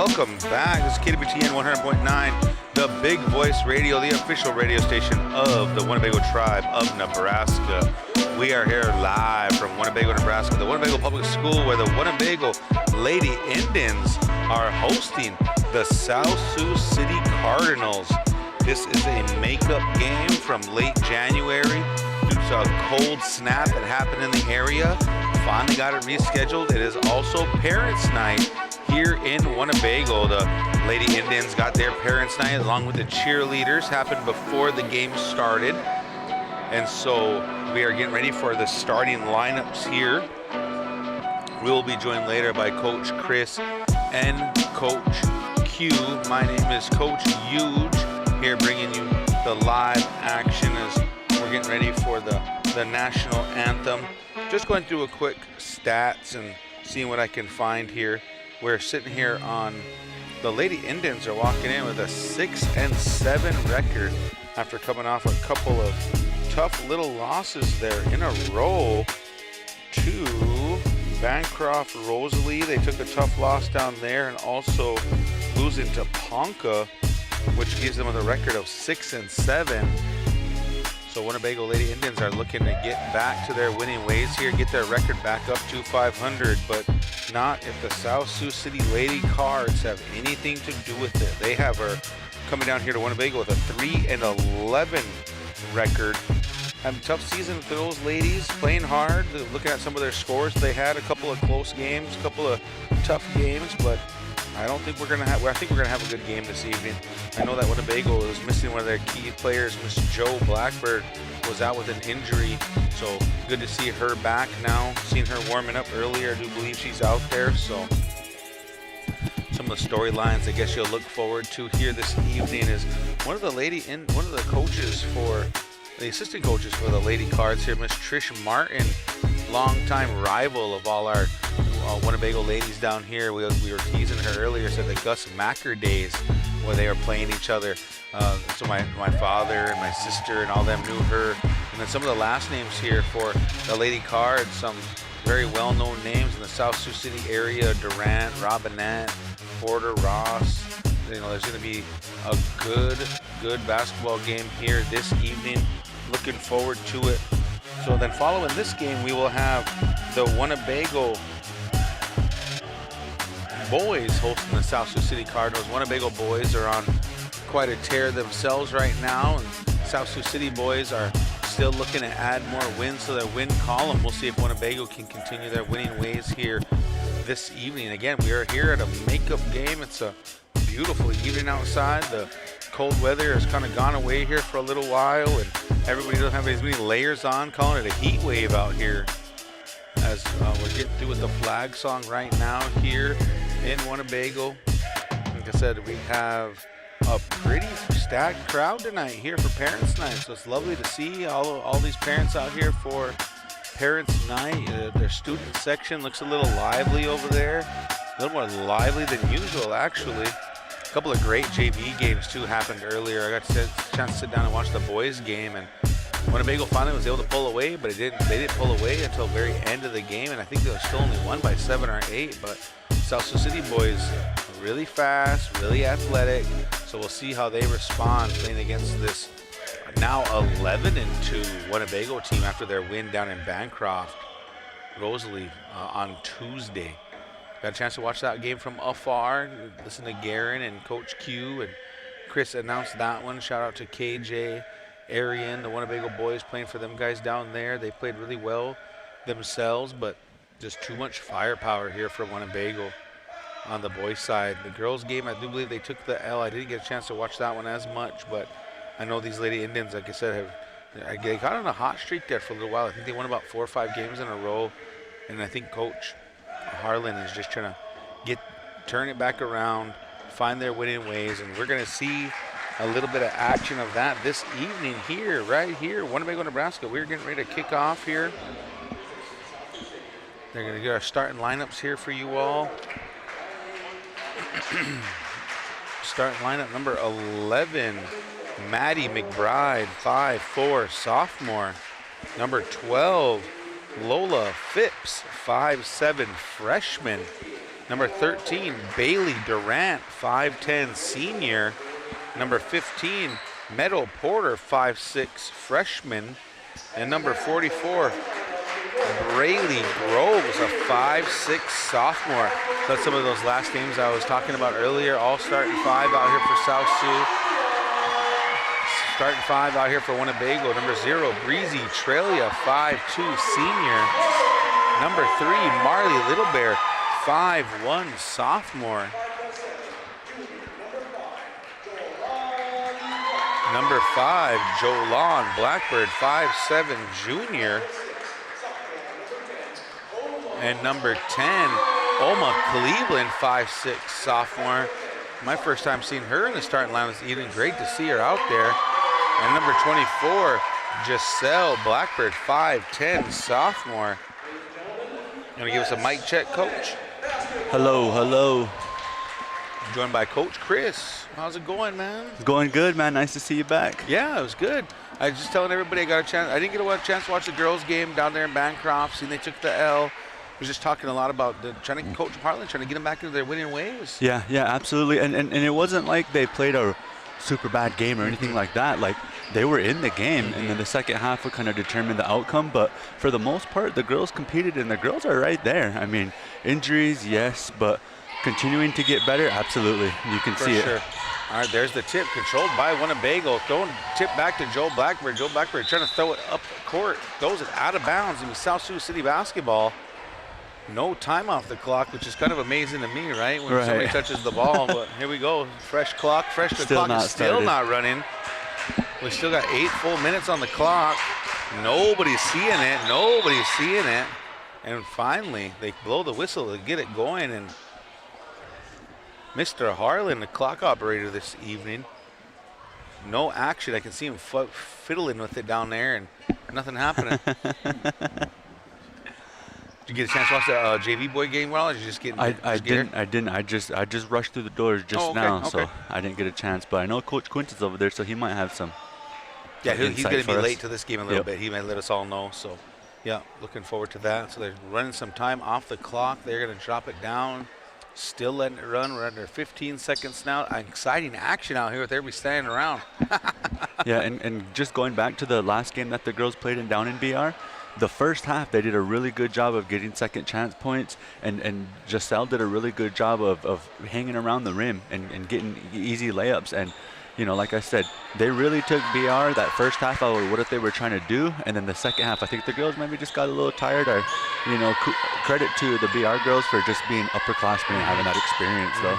welcome back. This is KWTN 100.9, the Big Voice Radio, the official radio station of the Winnebago Tribe of Nebraska. We are here live from Winnebago, Nebraska, the Winnebago Public School, where the Winnebago Lady Indians are hosting the Sioux City Cardinals. This is a makeup game from late January due to a cold snap that happened in the area. Finally got it rescheduled. It is also Parents' Night here in Winnebago. The Lady Indians got their Parents' Night along with the cheerleaders. Happened before the game started. And so we are getting ready for the starting lineups here. We will be joined later by Coach Chris and Coach Q. My name is Coach Huge, here bringing you the live action as we're getting ready for the national anthem. Just going through a quick stats and seeing what I can find here. We're sitting here on the Lady Indians are walking in with a 6-7 record after coming off a couple of tough little losses there in a row to Bancroft-Rosalie. They took a tough loss down there, and also losing to Ponca, which gives them a record of 6-7. So Winnebago Lady Indians are looking to get back to their winning ways here, get their record back up to 500, but not if the Sioux City Lady Cards have anything to do with it. They are coming down here to Winnebago with a 3-11 record. Having a tough season for those ladies, playing hard. Looking at some of their scores, they had a couple of close games, a couple of tough games, but I think we're gonna have a good game this evening. I know that Winnebago is missing one of their key players. Miss Jo Blackbird was out with an injury, so good to see her back now. Seen her warming up earlier. I do believe she's out there. So some of the storylines I guess you'll look forward to here this evening is one of the coaches for the assistant coaches for the Lady Cards here, Miss Trish Martin, longtime rival of all our Winnebago ladies down here. We were teasing her earlier, said the Gus Macker days where they were playing each other. So my father and my sister and all them knew her. And then some of the last names here for the Lady Cards, some very well-known names in the South Sioux City area: Durant, Robinette, Porter, Ross. You know, there's going to be a good basketball game here this evening. Looking forward to it. So then following this game, we will have the Winnebago boys hosting the South Sioux City Cardinals. Winnebago boys are on quite a tear themselves right now, and South Sioux City boys are still looking to add more wins to their win column. We'll see if Winnebago can continue their winning ways here this evening. Again, we are here at a makeup game. It's a beautiful evening outside. The cold weather has kind of gone away here for a little while, and everybody doesn't have as many layers on, calling it a heat wave out here as we're getting through with the flag song right now here in Winnebago. Like I said, we have a pretty stacked crowd tonight here for Parents' Night, so it's lovely to see all these parents out here for Parents' Night. Their student section looks a little lively over there, a little more lively than usual actually. A couple of great JV games too happened earlier. I got a chance to sit down and watch the boys game, and Winnebago finally was able to pull away, but they didn't pull away until the very end of the game, and I think they were still only won by 7 or 8. But South Sioux City boys really fast, really athletic, so we'll see how they respond playing against this now 11-2 Winnebago team after their win down in Bancroft-Rosalie on Tuesday. Got a chance to watch that game from afar, listen to Garen and Coach Q, and Chris announced that one. Shout out to KJ, Arian, the Winnebago boys playing for them guys down there. They played really well themselves, but just too much firepower here for Winnebago on the boys' side. The girls' game, I do believe they took the L. I didn't get a chance to watch that one as much, but I know these Lady Indians, like I said, they got on a hot streak there for a little while. I think they won about 4 or 5 games in a row, and I think Coach Harlan is just trying to turn it back around, find their winning ways, and we're going to see a little bit of action of that this evening here, right here, Winnebago, Nebraska. We're getting ready to kick off here. They're going to get our starting lineups here for you all. Starting lineup number 11, Maddie McBride, 5'4", sophomore. Number 12, Lola Phipps, 5'7", freshman. Number 13, Bailey Durant, 5'10", senior. Number 15, Meadow Porter, 5'6", freshman. And number 44, Braylee Groves, a 5'6", sophomore. So that's some of those last names I was talking about earlier. All starting 5 out here for South Sioux. Starting 5 out here for Winnebago. Number 0, Breezy Trelia, 5'2", senior. Number 3, Marley Littlebear, 5'1", sophomore. Number 5, Jolan Blackbird, 5'7", junior. And number 10, Oma Cleveland, 5'6", sophomore. My first time seeing her in the starting line this evening. Great to see her out there. And number 24, Giselle Blackbird, 5'10", sophomore. Gonna give us a mic check, Coach. Hello, hello. Joined by Coach Chris. How's it going, man? It's going good, man. Nice to see you back. Yeah, it was good. I was just telling everybody I got a chance. I didn't get a chance to watch the girls' game down there in Bancroft. Seeing they took the L. I was just talking a lot about trying to coach Harlan, trying to get them back into their winning ways. Yeah, absolutely. And it wasn't like they played a super bad game or anything like that. Like, they were in the game, and then the second half would kind of determine the outcome. But for the most part, the girls competed, and the girls are right there. I mean, injuries, yes, but continuing to get better, absolutely. You can see it. All right, there's the tip, controlled by Winnebago. Throwing tip back to Joe Blackbird. Joe Blackbird trying to throw it up court. Throws it out of bounds. In South Sioux City basketball. No time off the clock, which is kind of amazing to me, right? When somebody touches the ball. But here we go. Fresh clock. The clock is still not running. We still got 8 full minutes on the clock. Nobody's seeing it. And finally, they blow the whistle to get it going. And Mr. Harlan, the clock operator this evening, no action. I can see him fiddling with it down there, and nothing happening. Did you get a chance to watch the JV boy game? Well, or did you just get? I didn't. I just rushed through the doors now, so I didn't get a chance. But I know Coach Quinton's over there, so he might have some. Yeah, he's going to be late to this game a little bit. He may let us all know. So, yeah, looking forward to that. So they're running some time off the clock. They're going to drop it down. Still letting it run. We're under 15 seconds now. Exciting action out here with everybody standing around. Yeah, and just going back to the last game that the girls played down in BR, the first half they did a really good job of getting second chance points, and Giselle did a really good job of hanging around the rim and getting easy layups. And, you know, like I said, they really took BR that first half out of what they were trying to do, and then the second half, I think the girls maybe just got a little tired. Or, you know, credit to the BR girls for just being upperclassmen and having that experience, though.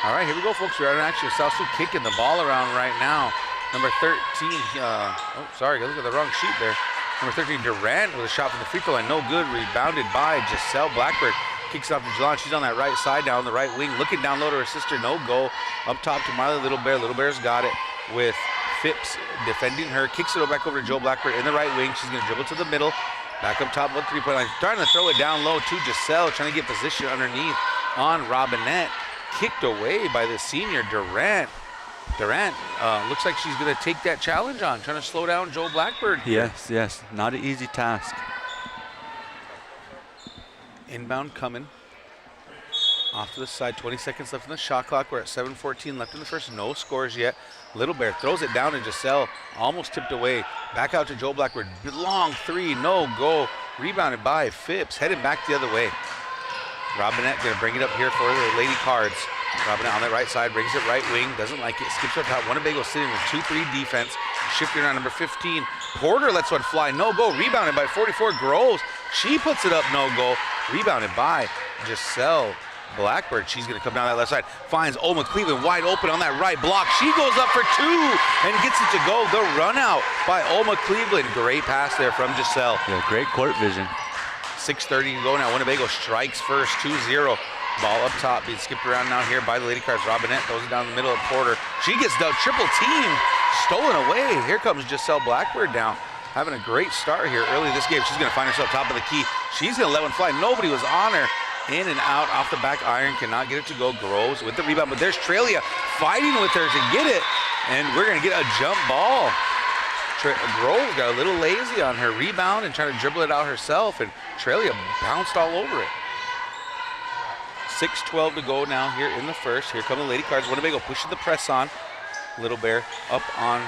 All right, here we go, folks. We're actually South Sioux kicking the ball around right now. Number 13, look at the wrong sheet there. Number 13, Durant with a shot from the free throw line, no good. Rebounded by Giselle Blackbird. Kicks off to Jelon. She's on that right side now on the right wing, looking down low to her sister. No go. Up top to Marley Littlebear. Littlebear's got it with Phipps defending her. Kicks it back over to Joe Blackbird in the right wing. She's going to dribble to the middle. Back up top of the three-point line. Starting to throw it down low to Giselle, trying to get position underneath on Robinette. Kicked away by the senior Durant. Looks like she's going to take that challenge on, trying to slow down Joe Blackbird. Yes. Not an easy task. Inbound coming. Off to the side, 20 seconds left in the shot clock. We're at 7:14 left in the first. No scores yet. Littlebear throws it down, and Giselle almost tipped away. Back out to Joe Blackbird. Long three, no go. Rebounded by Phipps, headed back the other way. Robinette going to bring it up here for the Lady Cards. Robinette on that right side, brings it right wing, doesn't like it, skips up top. Winnebago sitting with 2-3 defense. Shifting around number 15. Porter lets one fly, no go. Rebounded by 44, Groves. She puts it up, no go. Rebounded by Giselle Blackbird. She's going to come down that left side. Finds Oma Cleveland wide open on that right block. She goes up for 2 and gets it to go. The run out by Oma Cleveland. Great pass there from Giselle. Yeah, great court vision. 6:30 to go now. Winnebago strikes first, 2-0. Ball up top, being skipped around now here by the Lady Cards. Robinette throws it down the middle of Porter. She gets the triple team, stolen away. Here comes Giselle Blackbird down. Having a great start here early this game. She's going to find herself top of the key. She's going to let one fly. Nobody was on her. In and out off the back iron. Cannot get it to go. Groves with the rebound. But there's Trelia fighting with her to get it. And we're going to get a jump ball. Groves got a little lazy on her rebound and trying to dribble it out herself. And Trelia bounced all over it. 6:12 to go now here in the first. Here come the Lady Cards. Winnebago pushing the press on. Little Bear up on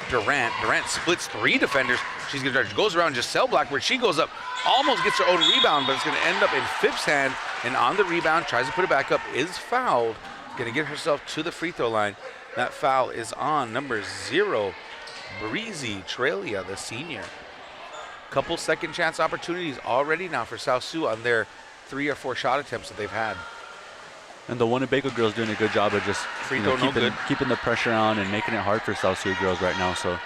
Durant. Durant splits 3 defenders. She's going to drive. Goes around Giselle Blackbird. She goes up, almost gets her own rebound, but it's going to end up in Phipps' hand. And on the rebound, tries to put it back up, is fouled. Going to get herself to the free throw line. That foul is on number 0, Breezy Trelia, the senior. Couple second chance opportunities already now for South Sioux on their 3 or 4 shot attempts that they've had. And the Winnebago girls doing a good job of just keeping the pressure on and making it hard for South Sioux girls right now. So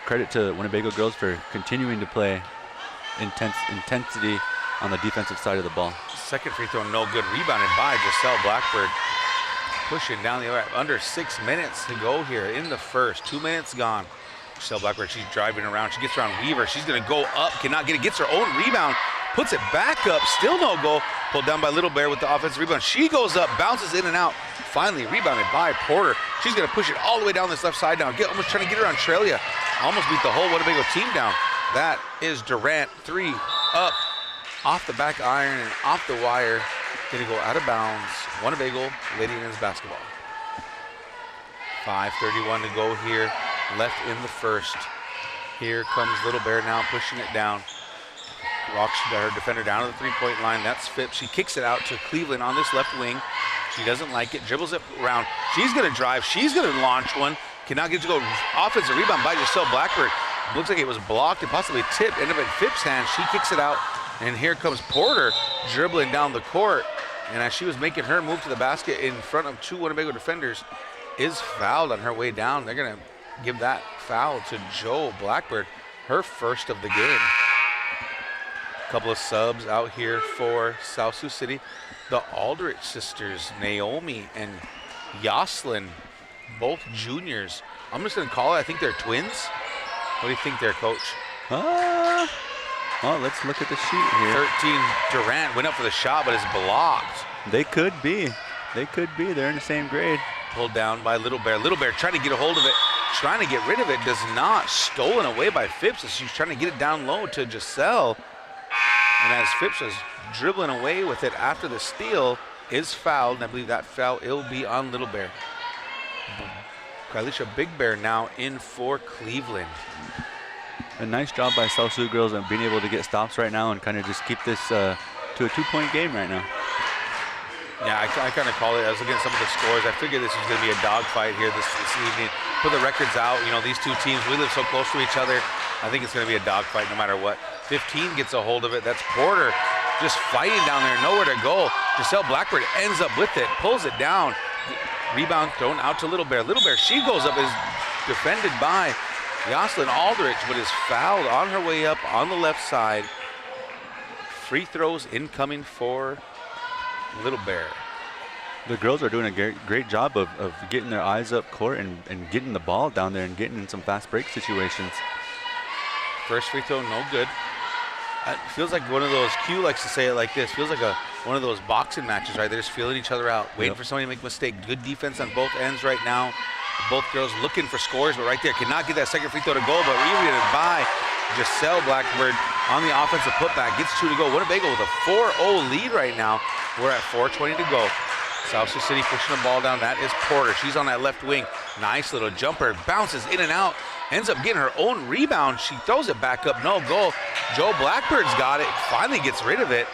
credit to Winnebago girls for continuing to play intensity on the defensive side of the ball. Second free throw, no good. Rebounded by Giselle Blackbird. Pushing down the other, under 6 minutes to go here in the first. 2 minutes gone. Giselle Blackbird, she's driving around. She gets around Weaver. She's going to go up, cannot get it. Gets her own rebound, puts it back up. Still no goal. Pulled down by Little Bear with the offensive rebound. She goes up, bounces in and out. Finally rebounded by Porter. She's going to push it all the way down this left side now. Almost trying to get her on Trelia. Almost beat the whole Winnebago team down. That is Durant. 3 up, off the back iron and off the wire. Going to go out of bounds. Winnebago Lady Indians basketball. 5:31 to go here. Left in the first. Here comes Little Bear now pushing it down. Rocks her defender down to the three-point line. That's Phipps. She kicks it out to Cleveland on this left wing. She doesn't like it. Dribbles it around. She's going to drive. She's going to launch one. Cannot get to go. Offensive rebound by Giselle Blackbird. Looks like it was blocked and possibly tipped. Ended up in Phipps' hand. She kicks it out. And here comes Porter dribbling down the court. And as she was making her move to the basket in front of 2 Winnebago defenders, is fouled on her way down. They're going to give that foul to Jo Blackbird, her first of the game. A couple of subs out here for South Sioux City. The Aldrich sisters, Naomi and Yoslin, both juniors. I'm just going to call it, I think they're twins. What do you think there, Coach? Well, let's look at the sheet here. 13, Durant went up for the shot, but is blocked. They could be. They're in the same grade. Pulled down by Little Bear. Little Bear trying to get a hold of it, trying to get rid of it, does not. Stolen away by Phipps as she's trying to get it down low to Giselle. And as Phipps is dribbling away with it after the steal, is fouled, and I believe that foul will be on Little Bear. Kylisha Big Bear now in for Cleveland. A nice job by South Sioux girls on being able to get stops right now and kind of just keep this to a 2-point game right now. Yeah, I kind of call it. I was looking at some of the scores. I figured this was going to be a dogfight here this evening. Put the records out. You know, these two teams, we live so close to each other. I think it's going to be a dogfight no matter what. 15 gets a hold of it. That's Porter just fighting down there, nowhere to go. Giselle Blackbird ends up with it, pulls it down. Rebound thrown out to Little Bear. Little Bear, she goes up, is defended by Yoslin Aldrich, but is fouled on her way up on the left side. Free throws incoming for Little Bear. The girls are doing a great job of getting their eyes up court and getting the ball down there and getting in some fast break situations. First free throw, no good. It feels like one of those, Q likes to say it like this, feels like one of those boxing matches, right? They're just feeling each other out, waiting for somebody to make a mistake. Good defense on both ends right now. Both girls looking for scores, but right there, cannot get that second free throw to go, but rebounded by Giselle Blackbird on the offensive putback. Gets 2 to go. Winnebago with a 4-0 lead right now. We're at 4:20 to go. South Sioux City pushing the ball down. That is Porter. She's on that left wing. Nice little jumper. Bounces in and out. Ends up getting her own rebound. She throws it back up. No goal. Jo Blackbird's got it. Finally gets rid of it.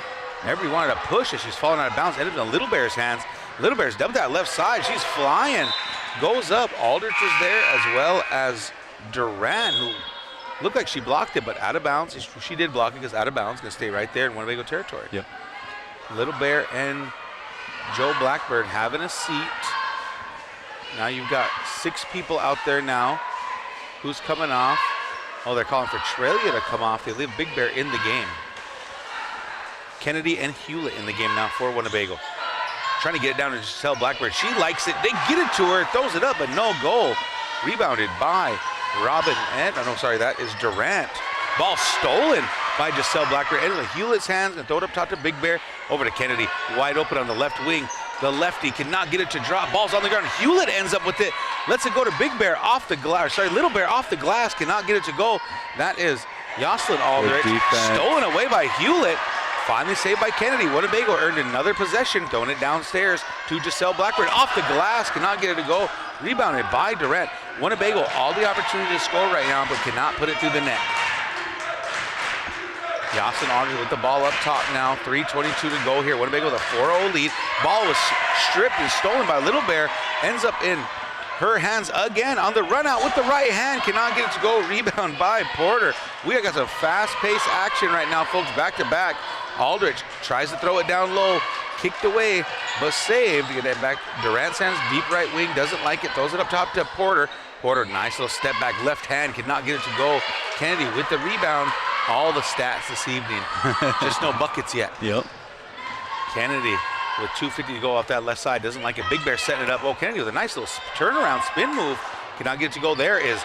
Everybody wanted to push as she's falling out of bounds. Ended up in Little Bear's hands. Little Bear's dumped that left side. She's flying. Goes up. Aldrich is there as well as Durant, who looked like she blocked it, but out of bounds. She did block it because out of bounds. Going to stay right there in Winnebago territory. Yep. Little Bear and Jo Blackbird having a seat. Now you've got 6 people out there now. Who's coming off? Oh, they're calling for Trelia to come off. They leave Big Bear in the game. Kennedy and Hewlett in the game now for Winnebago. Trying to get it down to Giselle Blackbird. She likes it. They get it to her. Throws it up, but no goal. Rebounded by Robin. And, oh, no, sorry, that is Durant. Ball stolen by Giselle Blackbird. Into Hewlett's hands and throw it up top to Big Bear. Over to Kennedy. Wide open on the left wing. The lefty cannot get it to drop. Ball's on the ground. Hewlett ends up with it. Lets it go to Big Bear off the glass. Sorry, Little Bear off the glass. Cannot get it to go. That is Yoslin Aldrich. Stolen away by Hewlett. Finally saved by Kennedy. Winnebago earned another possession, throwing it downstairs to Giselle Blackbird. Off the glass, cannot get it to go. Rebounded by Durant. Winnebago, all the opportunity to score right now, but cannot put it through the net. Yasin Aldridge with the ball up top now. 3:22 to go here. Winnebago with a 4-0 lead. Ball was stripped and stolen by Little Bear. Ends up in her hands again on the run out with the right hand. Cannot get it to go. Rebound by Porter. We got some fast-paced action right now, folks, back to back. Aldridge tries to throw it down low. Kicked away, but saved. Get it back. Durant's hands, deep right wing. Doesn't like it. Throws it up top to Porter. Porter, nice little step back. Left hand. Cannot get it to go. Kennedy with the rebound. All the stats this evening. Just no buckets yet. Yep. Kennedy with 2:50 to go off that left side. Doesn't like it. Big Bear setting it up. Oh, Kennedy with a nice little turnaround spin move. Cannot get it to go. There is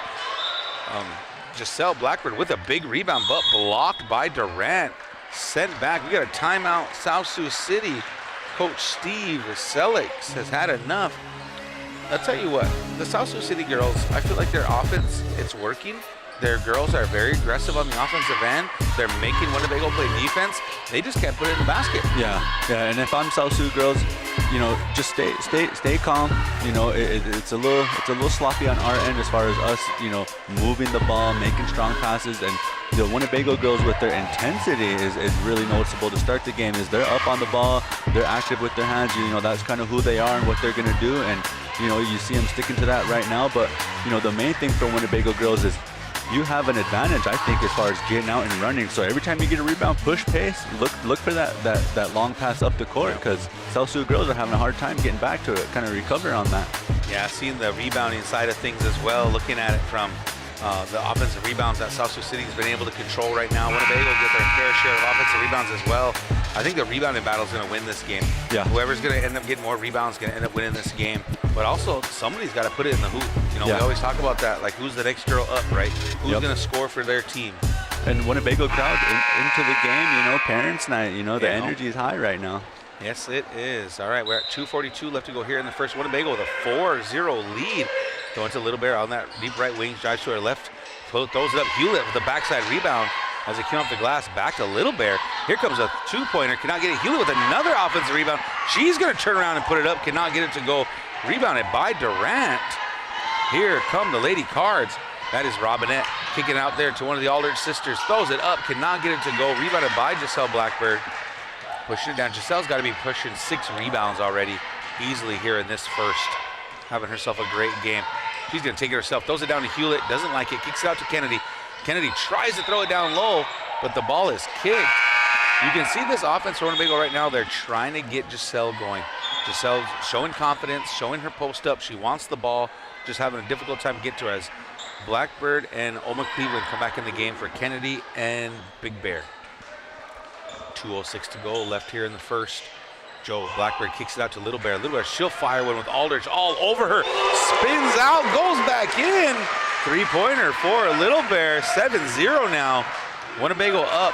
Giselle Blackbird with a big rebound, but blocked by Durant. Sent back. We got a timeout. South Sioux City. Coach Steve Selix has had enough. I'll tell you what, the South Sioux City girls, I feel like their offense, it's working. Their girls are very aggressive on the offensive end. They're making Winnebago play defense. They just can't put it in the basket. Yeah, and if I'm South Sioux girls, just stay calm. It's a little sloppy on our end as far as us, moving the ball, making strong passes, and the Winnebago girls with their intensity is really noticeable to start the game. Is they're up on the ball, they're active with their hands. That's kind of who they are and what they're gonna do, and you see them sticking to that right now. But the main thing for Winnebago girls is you have an advantage, I think, as far as getting out and running. So every time you get a rebound, push pace, look for that long pass up the court, because South Sioux girls are having a hard time getting back to it, kind of recover on that. Yeah, seeing the rebounding side of things as well, looking at it from the offensive rebounds that South Sioux City has been able to control right now. Winnebago get their fair share of offensive rebounds as well. I think the rebounding battle is going to win this game. Yeah. Whoever's going to end up getting more rebounds is going to end up winning this game. But also, somebody's got to put it in the hoop. We always talk about that, like who's the next girl up, right? Who's going to score for their team? And Winnebago crowd into the game, parents' night, the energy is high right now. Yes, it is. All right, we're at 2:42 left to go here in the first. Winnebago with a 4-0 lead. Going to Little Bear on that deep right wing. Drives to her left. Throws it up. Hewlett with the backside rebound as it came off the glass. Back to Little Bear. Here comes a two-pointer. Cannot get it. Hewlett with another offensive rebound. She's going to turn around and put it up. Cannot get it to go. Rebounded by Durant. Here come the Lady Cards. That is Robinette kicking out there to one of the Aldridge sisters. Throws it up. Cannot get it to go. Rebounded by Giselle Blackbird. Pushing it down. Giselle's got to be pushing 6 rebounds already easily here in this first. Having herself a great game. She's going to take it herself. Throws it down to Hewlett. Doesn't like it. Kicks it out to Kennedy. Kennedy tries to throw it down low, but the ball is kicked. You can see this offense for Winnebago right now. They're trying to get Giselle going. Giselle showing confidence, showing her post up. She wants the ball, just having a difficult time to get to her as Blackbird and Oma Cleveland come back in the game for Kennedy and Big Bear. 2:06 to go left here in the first. Joe Blackbird kicks it out to Little Bear. Little Bear, she'll fire one with Aldridge all over her. Spins out, goes back in. 3-pointer for Little Bear. 7-0 now. Winnebago up.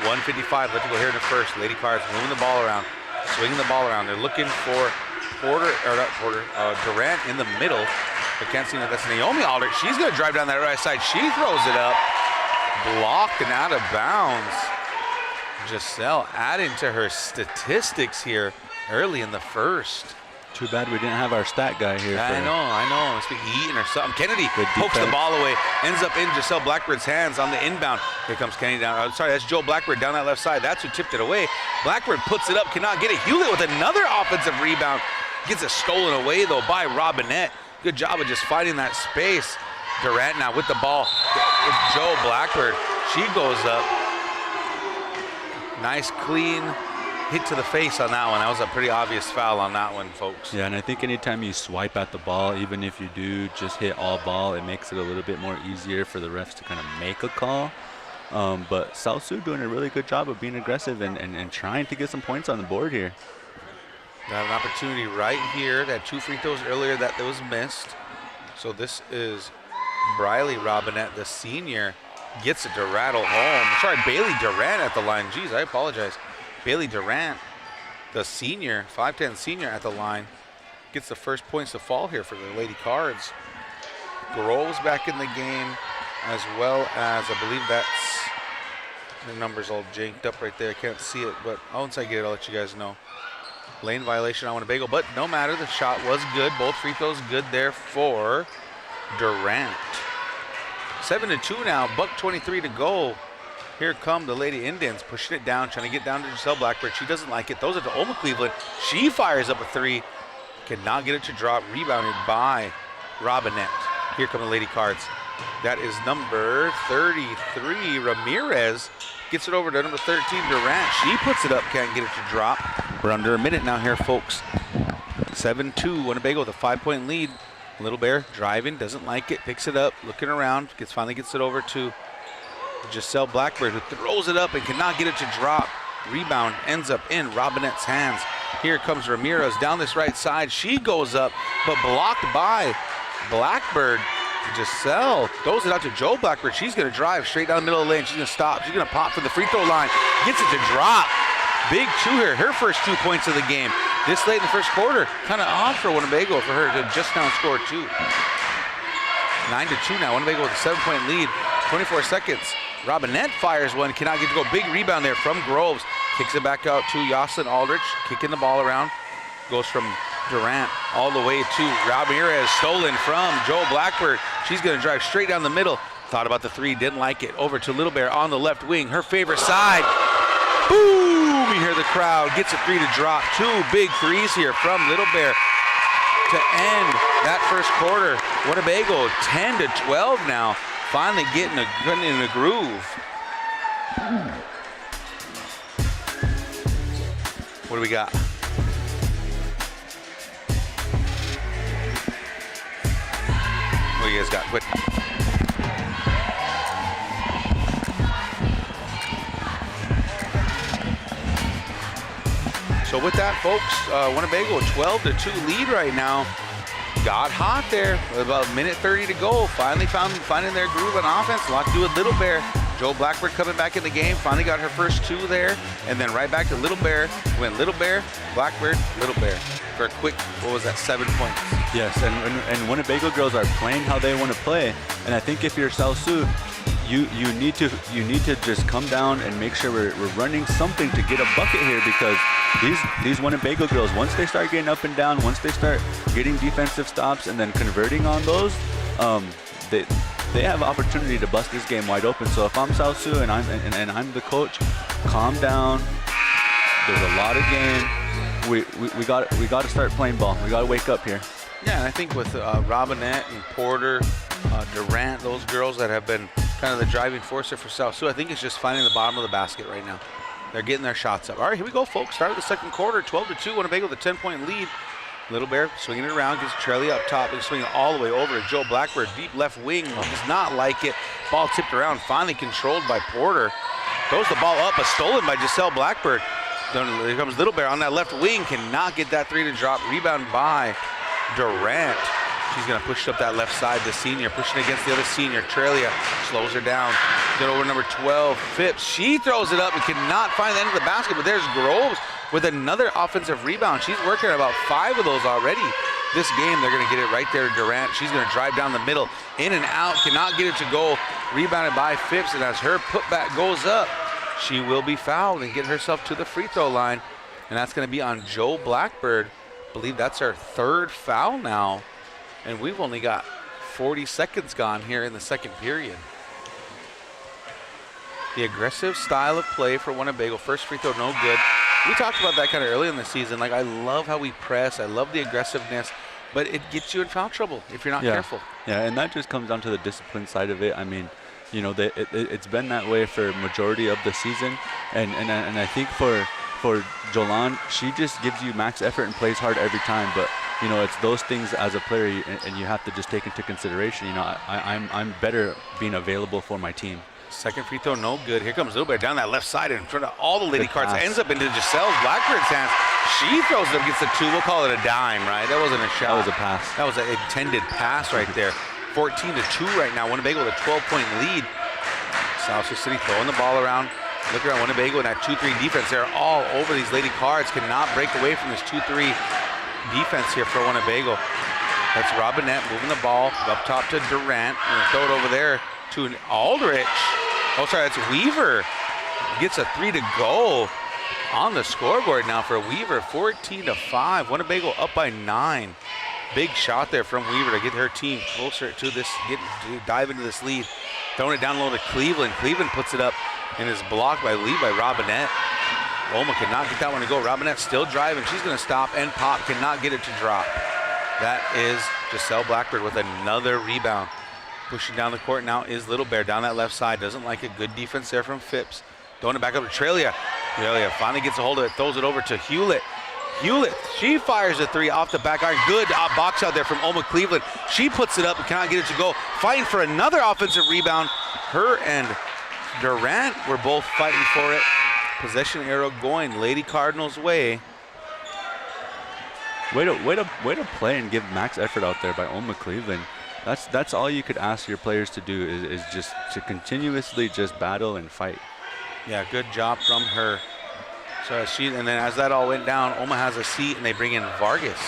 1:55 left to go here in the first. Lady Cards moving the ball around, swinging the ball around. They're looking for Durant in the middle. But can't see that. That's Naomi Aldridge. She's going to drive down that right side. She throws it up. Blocked and out of bounds. Giselle adding to her statistics here early in the first. Too bad we didn't have our stat guy here. I know. Must be eating or something. Kennedy pokes the ball away. Ends up in Giselle Blackbird's hands on the inbound. Here comes Kennedy down. Sorry, that's Joe Blackbird down that left side. That's who tipped it away. Blackbird puts it up, cannot get it. Hewlett with another offensive rebound. Gets it stolen away, though, by Robinette. Good job of just finding that space. Durant now with the ball. Joe Blackbird. She goes up. Nice, clean hit to the face on that one. That was a pretty obvious foul on that one, folks. Yeah, and I think anytime you swipe at the ball, even if you do just hit all ball, it makes it a little bit more easier for the refs to kind of make a call. But South Sioux doing a really good job of being aggressive and trying to get some points on the board here. Got an opportunity right here. They had 2 free throws earlier that was missed. So this is Briley Robinette, the senior, gets it to rattle home. Sorry, Bailey Durant at the line. Geez, I apologize. Bailey Durant, the senior, 5'10" senior at the line, gets the first points to fall here for the Lady Cards. Groves back in the game, as well as I believe that's The number's all janked up right there. I can't see it, but once I get it, I'll let you guys know. Lane violation on Winnebago, but no matter. The shot was good. Both free throws good there for Durant. 7-2 now. $1:23 to go. Here come the Lady Indians, pushing it down, trying to get down to Giselle Blackbird. She doesn't like it. Throws it to Oma Cleveland. She fires up a three. Cannot get it to drop. Rebounded by Robinette. Here come the Lady Cards. That is number 33, Ramirez. Gets it over to number 13, Durant. She puts it up, can't get it to drop. We're under a minute now here, folks. 7-2, Winnebago with a 5-point lead. Little Bear driving, doesn't like it, picks it up, looking around, finally gets it over to Giselle Blackbird, who throws it up and cannot get it to drop. Rebound ends up in Robinette's hands. Here comes Ramirez down this right side. She goes up, but blocked by Blackbird. Giselle throws it out to Joe Blackbird. She's going to drive straight down the middle of the lane. She's going to stop. She's going to pop from the free throw line. Gets it to drop. Big Chew here. Her first 2 points of the game. This late in the first quarter. Kind of odd for Winnebago for her to just now score 2. 9-2 now. Winnebago with a 7-point lead. 24 seconds. Robinette fires one. Cannot get to go. Big rebound there from Groves. Kicks it back out to Yoselin Aldrich. Kicking the ball around. Goes from Durant all the way to Ramirez, stolen from Joe Blackbird. She's going to drive straight down the middle. Thought about the three, didn't like it. Over to Little Bear on the left wing, her favorite side. Boom! You hear the crowd. Gets a three to drop. 2 big threes here from Little Bear to end that first quarter. Winnebago 10-12 now. Finally getting in the groove. What do we got? What do you guys got? Quick. So with that, folks, Winnebago a 12-2 lead right now. Got hot there with about a minute 30 to go. Finally finding their groove on offense. A lot to do with Little Bear. Joe Blackbird coming back in the game. Finally got her first 2 there. And then right back to Little Bear. Went Little Bear, Blackbird, Little Bear. For a quick, what was that, 7 points? Yes, and Winnebago girls are playing how they want to play. And I think if you're Sioux, you need to just come down and make sure we're running something to get a bucket here, because these Winnebago girls, once they start getting up and down, once they start getting defensive stops and then converting on those, they have opportunity to bust this game wide open. So if I'm Sioux and I'm the coach, calm down. There's a lot of game. We got to start playing ball. We got to wake up here. Yeah, and I think with Robinette and Porter, Durant, those girls that have been kind of the driving force for Sioux, I think it's just finding the bottom of the basket right now. They're getting their shots up. All right, here we go, folks. Start of the second quarter, 12-2. Winnebago with a 10-point lead. Little Bear swinging it around, gets Charlie up top and swinging all the way over to Joe Blackbird. Deep left wing, does not like it. Ball tipped around, finally controlled by Porter. Throws the ball up, but stolen by Giselle Blackbird. Then here comes Little Bear on that left wing, cannot get that three to drop. Rebound by Durant. She's going to push up that left side, the senior, pushing against the other senior. Trelia slows her down. Get over number 12, Phipps. She throws it up and cannot find the end of the basket, but there's Groves with another offensive rebound. She's working about 5 of those already. This game, they're going to get it right there to Durant. She's going to drive down the middle, in and out, cannot get it to go. Rebounded by Phipps, and as her putback goes up, she will be fouled and get herself to the free throw line. And that's going to be on Joe Blackbird. I believe that's her 3rd foul now. And we've only got 40 seconds gone here in the second period. The aggressive style of play for Winnebago. First free throw, no good. We talked about that kind of early in the season. Like, I love how we press. I love the aggressiveness. But it gets you in foul trouble if you're not careful. Yeah, and that just comes down to the discipline side of it. I mean, you know, it's been that way for majority of the season. And I think for Jolan, she just gives you max effort and plays hard every time. But, you know, it's those things as a player, and you have to just take into consideration. You know, I'm better being available for my team. Second free throw, no good. Here comes Little Bear down that left side in front of all the Lady Cards. Ends up into Giselle Blackbird's hands. She throws it up, gets the 2. We'll call it a dime, right? That wasn't a shot. That was a pass. That was an intended pass right there. 14-2 right now. Winnebago with a 12-point lead. South Sioux City throwing the ball around. Look around Winnebago in that 2-3 defense. They're all over these Lady Cards. Cannot break away from this 2-3 defense here for Winnebago. That's Robinette moving the ball up top to Durant. And throw it over there to Aldrich. Oh, sorry, that's Weaver. gets a 3 to go on the scoreboard now for Weaver, 14-5. Winnebago up by 9. Big shot there from Weaver to get her team closer to this, to dive into this lead. Throwing it down low to Cleveland. Cleveland puts it up and is blocked by Robinette. Oma cannot get that one to go. Robinette still driving. She's going to stop and pop. Cannot get it to drop. That is Giselle Blackbird with another rebound. Pushing down the court now is Little Bear down that left side. Doesn't like it. Good defense there from Phipps. Throwing it back up to Trelia. Trelia finally gets a hold of it. Throws it over to Hewlett. Hewlett, she fires a 3 off the back iron. Good box out there from Oma Cleveland. She puts it up and cannot get it to go. Fighting for another offensive rebound. Her and Durant were both fighting for it. Possession arrow going Lady Cardinals' way. Way to play and give max effort out there by Oma Cleveland. That's all you could ask your players to do is just to continuously just battle and fight. Yeah, good job from her. So and then as that all went down, Oma has a seat and they bring in Vargas.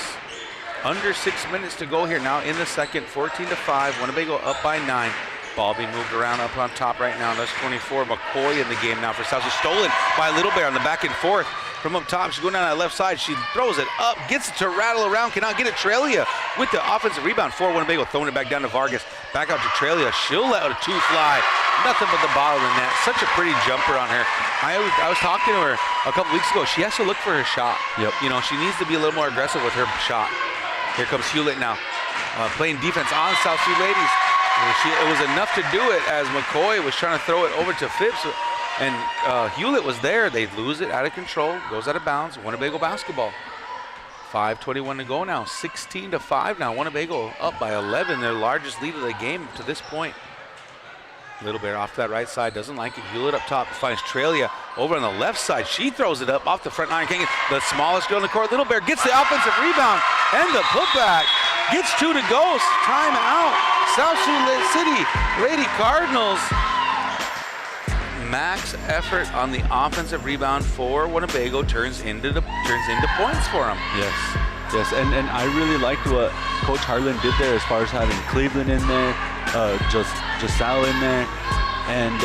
Under 6 minutes to go here now in the second, 14-5. Winnebago up by 9. Ball being moved around up on top right now. That's 24. McCoy in the game now for South. Stolen by Little Bear on the back and forth. From up top, she's going down that left side. She throws it up, gets it to rattle around, cannot get it. Trelia with the offensive rebound for Winnebago, throwing it back down to Vargas. Back out to Trelia. She'll let a 2 fly. Nothing but the bottom of the net. Such a pretty jumper on her. I was talking to her a couple weeks ago. She has to look for her shot. Yep. You know, she needs to be a little more aggressive with her shot. Here comes Hewlett now, playing defense on South Sioux ladies. It was enough to do it as McCoy was trying to throw it over to Phipps. And Hewlett was there. They lose it out of control. Goes out of bounds. Winnebago basketball. 5:21 to go now. 16-5 now. Winnebago up by 11. Their largest lead of the game to this point. Little Bear off to that right side. Doesn't like it. Hewlett up top. Finds Trelia over on the left side. She throws it up off the front iron. The smallest girl in the court. Little Bear gets the offensive rebound and the putback. Gets 2 to go. Time out. South Sioux City Lady Cardinals. Max effort on the offensive rebound for Winnebago turns into points for them. Yes, and I really liked what Coach Harlan did there as far as having Cleveland in there, Giselle in there, and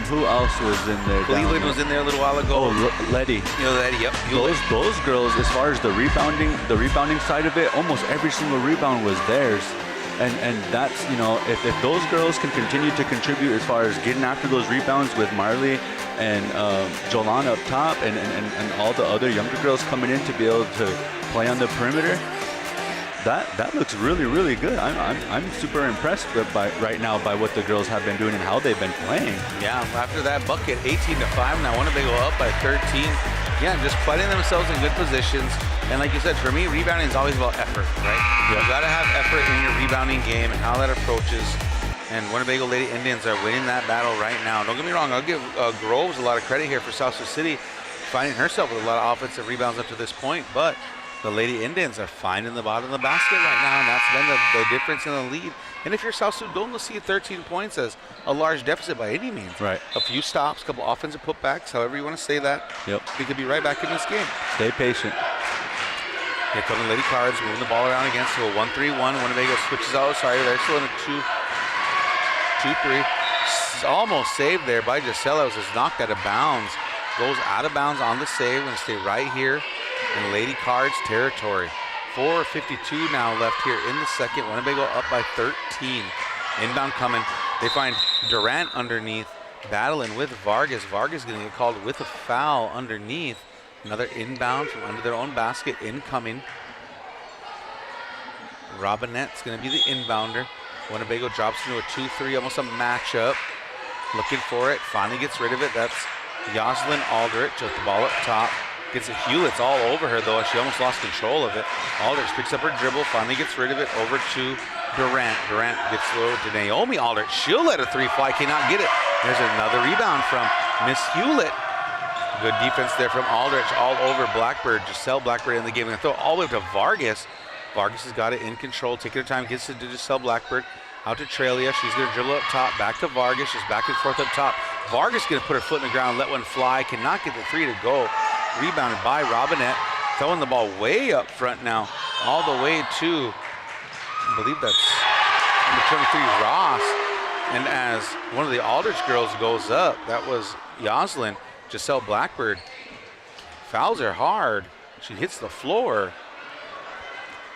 who else was in there? Cleveland was in there a little while ago. Oh, Letty. Letty, yep. Those girls, as far as the rebounding side of it, almost every single rebound was theirs. And that's, you know, if those girls can continue to contribute as far as getting after those rebounds with Marley and Jolana up top and all the other younger girls coming in to be able to play on the perimeter, that looks really, really good. I'm super impressed right now by what the girls have been doing and how they've been playing. Yeah, after that bucket, 18-5 now. Winnebago up by 13. Yeah, just putting themselves in good positions. And like you said, for me, rebounding is always about effort, right? Yep. You got to have effort in your rebounding game and how that approaches. And Winnebago Lady Indians are winning that battle right now. Don't get me wrong, I'll give Groves a lot of credit here for South Sioux City finding herself with a lot of offensive rebounds up to this point. But the Lady Indians are finding the bottom of the basket right now, and that's been the difference in the lead. And if you're South Sioux, don't see 13 points as a large deficit by any means. Right. A few stops, a couple offensive putbacks, however you want to say that. Yep. We could be right back in this game. Stay patient. Here come the Lady Cards, moving the ball around again to a 1-3-1. Winnebago switches out. Sorry, they're still in a 2-3. Almost saved there by Gisela. It was just knocked out of bounds. Goes out of bounds on the save. Going to stay right here in Lady Cards territory. 4:52 now left here in the second. Winnebago up by 13. Inbound coming. They find Durant underneath, battling with Vargas. Vargas going to get called with a foul underneath. Another inbound from under their own basket incoming. Robinette's going to be the inbounder. Winnebago drops into a 2-3, almost a matchup. Looking for it, finally gets rid of it. That's Jocelyn Aldrich with the ball up top. Gets it, Hewlett's all over her though. She almost lost control of it. Aldrich picks up her dribble, finally gets rid of it over to Durant. Durant gets low to Naomi Aldrich. She'll let a 3 fly, cannot get it. There's another rebound from Miss Hewlett. Good defense there from Aldrich all over Blackbird. Giselle Blackbird in the game. Going to throw it all the way up to Vargas. Vargas has got it in control, taking her time, gets it to Giselle Blackbird. Out to Trelia. She's going to dribble up top, back to Vargas. Just back and forth up top. Vargas going to put her foot in the ground, let one fly. Cannot get the 3 to go. Rebounded by Robinette. Throwing the ball way up front now. All the way to, I believe that's number 23, Ross. And as one of the Aldrich girls goes up, that was Yoslin, Giselle Blackbird, fouls her hard. She hits the floor.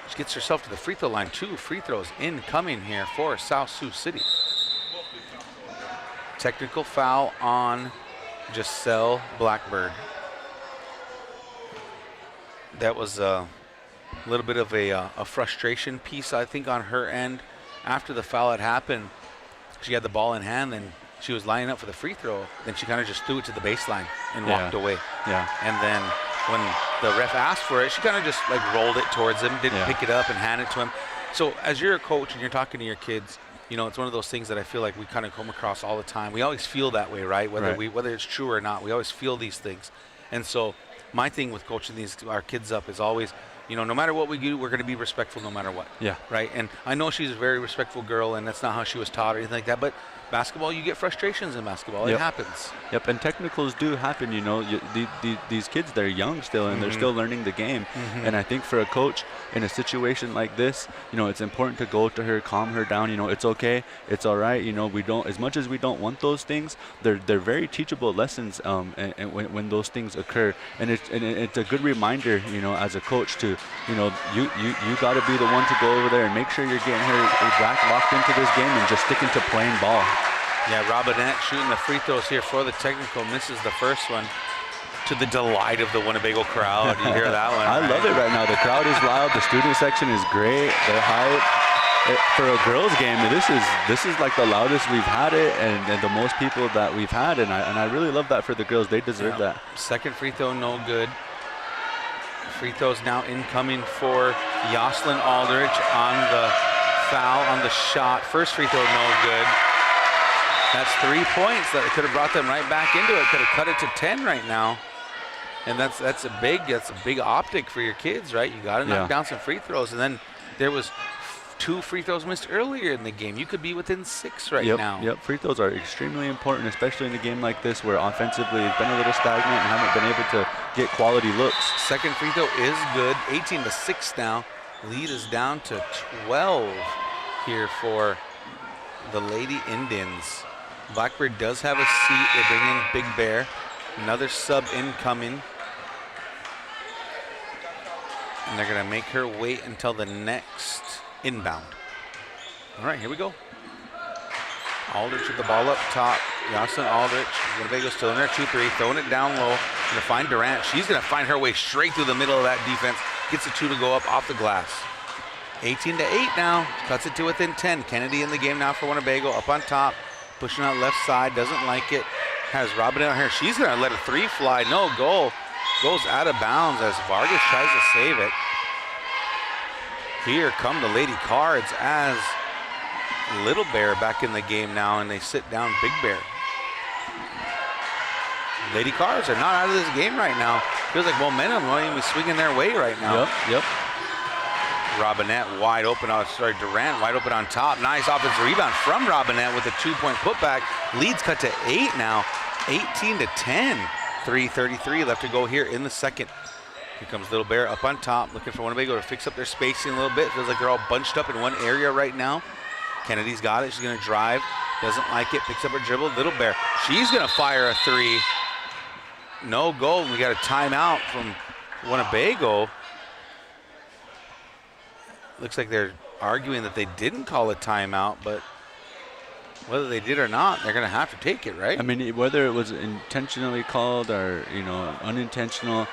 She gets herself to the free throw line. 2 free throws incoming here for South Sioux City. Technical foul on Giselle Blackbird. That was a little bit of a frustration piece, I think, on her end. After the foul had happened, she had the ball in hand and she was lining up for the free throw. Then she kind of just threw it to the baseline and walked away. Yeah. And then when the ref asked for it, she kind of just like rolled it towards him, didn't pick it up and hand it to him. So as you're a coach and you're talking to your kids, you know, it's one of those things that I feel like we kind of come across all the time. We always feel that way, right? Whether it's true or not, we always feel these things. And so my thing with coaching our kids up is always, you know, no matter what we do, we're going to be respectful no matter what. Yeah. Right? And I know she's a very respectful girl, and that's not how she was taught or anything like that, but basketball, you get frustrations in basketball. It happens. Yep, and technicals do happen, you know. These kids, they're young still, and they're still learning the game. And I think for a coach in a situation like this, you know, it's important to go to her, calm her down. You know, it's okay, it's all right. You know, we don't, as much as we don't want those things, they're very teachable lessons. And when those things occur, and it's a good reminder, you know, as a coach to, you know, you got to be the one to go over there and make sure you're getting her back locked into this game and just sticking to playing ball. Yeah, Robinette shooting the free throws here for the technical, misses the first one, to the delight of the Winnebago crowd. You hear that one? I love it right now. The crowd is loud. The student section is great. They're hyped. For a girls' game, this is like the loudest we've had it, and the most people that we've had, and I really love that for the girls. They deserve that. Second free throw, no good. Free throws now incoming for Yoslin Aldrich on the foul on the shot. First free throw, no good. That's 3 points that could have brought them right back into it. Could have cut it to 10 right now. And that's a big optic for your kids, right? You got to knock down some free throws. And then there was 2 free throws missed earlier in the game. You could be within 6 right now. Yep, free throws are extremely important, especially in a game like this where offensively it's been a little stagnant and haven't been able to get quality looks. Second free throw is good. 18-6 now. Lead is down to 12 here for the Lady Indians. Blackbird does have a seat. They bring in Big Bear. Another sub incoming. And they're going to make her wait until the next inbound. All right, here we go. Aldrich with the ball up top. Yoslin Aldrich. Winnebago still in there. 2-3. Throwing it down low. Going to find Durant. She's going to find her way straight through the middle of that defense. Gets the 2 to go up off the glass. 18-8 now. Cuts it to within 10. Kennedy in the game now for Winnebago. Up on top. Pushing out left side, doesn't like it. Has Robin out here. She's going to let a 3 fly. No goal. Goes out of bounds as Vargas tries to save it. Here come the Lady Cards as Little Bear back in the game now, and they sit down Big Bear. Lady Cards are not out of this game right now. Feels like momentum won't even be swinging their way right now. Yep. Robinette wide open. Durant wide open on top. Nice offensive rebound from Robinette with a 2-point putback. Leads cut to 8 now. 18-10. 3:33 left to go here in the second. Here comes Little Bear up on top, looking for Winnebago to fix up their spacing a little bit. Feels like they're all bunched up in one area right now. Kennedy's got it. She's going to drive. Doesn't like it. Picks up her dribble. Little Bear. She's going to fire a 3. No goal. We got a timeout from Winnebago. Looks like they're arguing that they didn't call a timeout, but whether they did or not, they're going to have to take it, right? I mean, whether it was intentionally called or, you know, unintentional,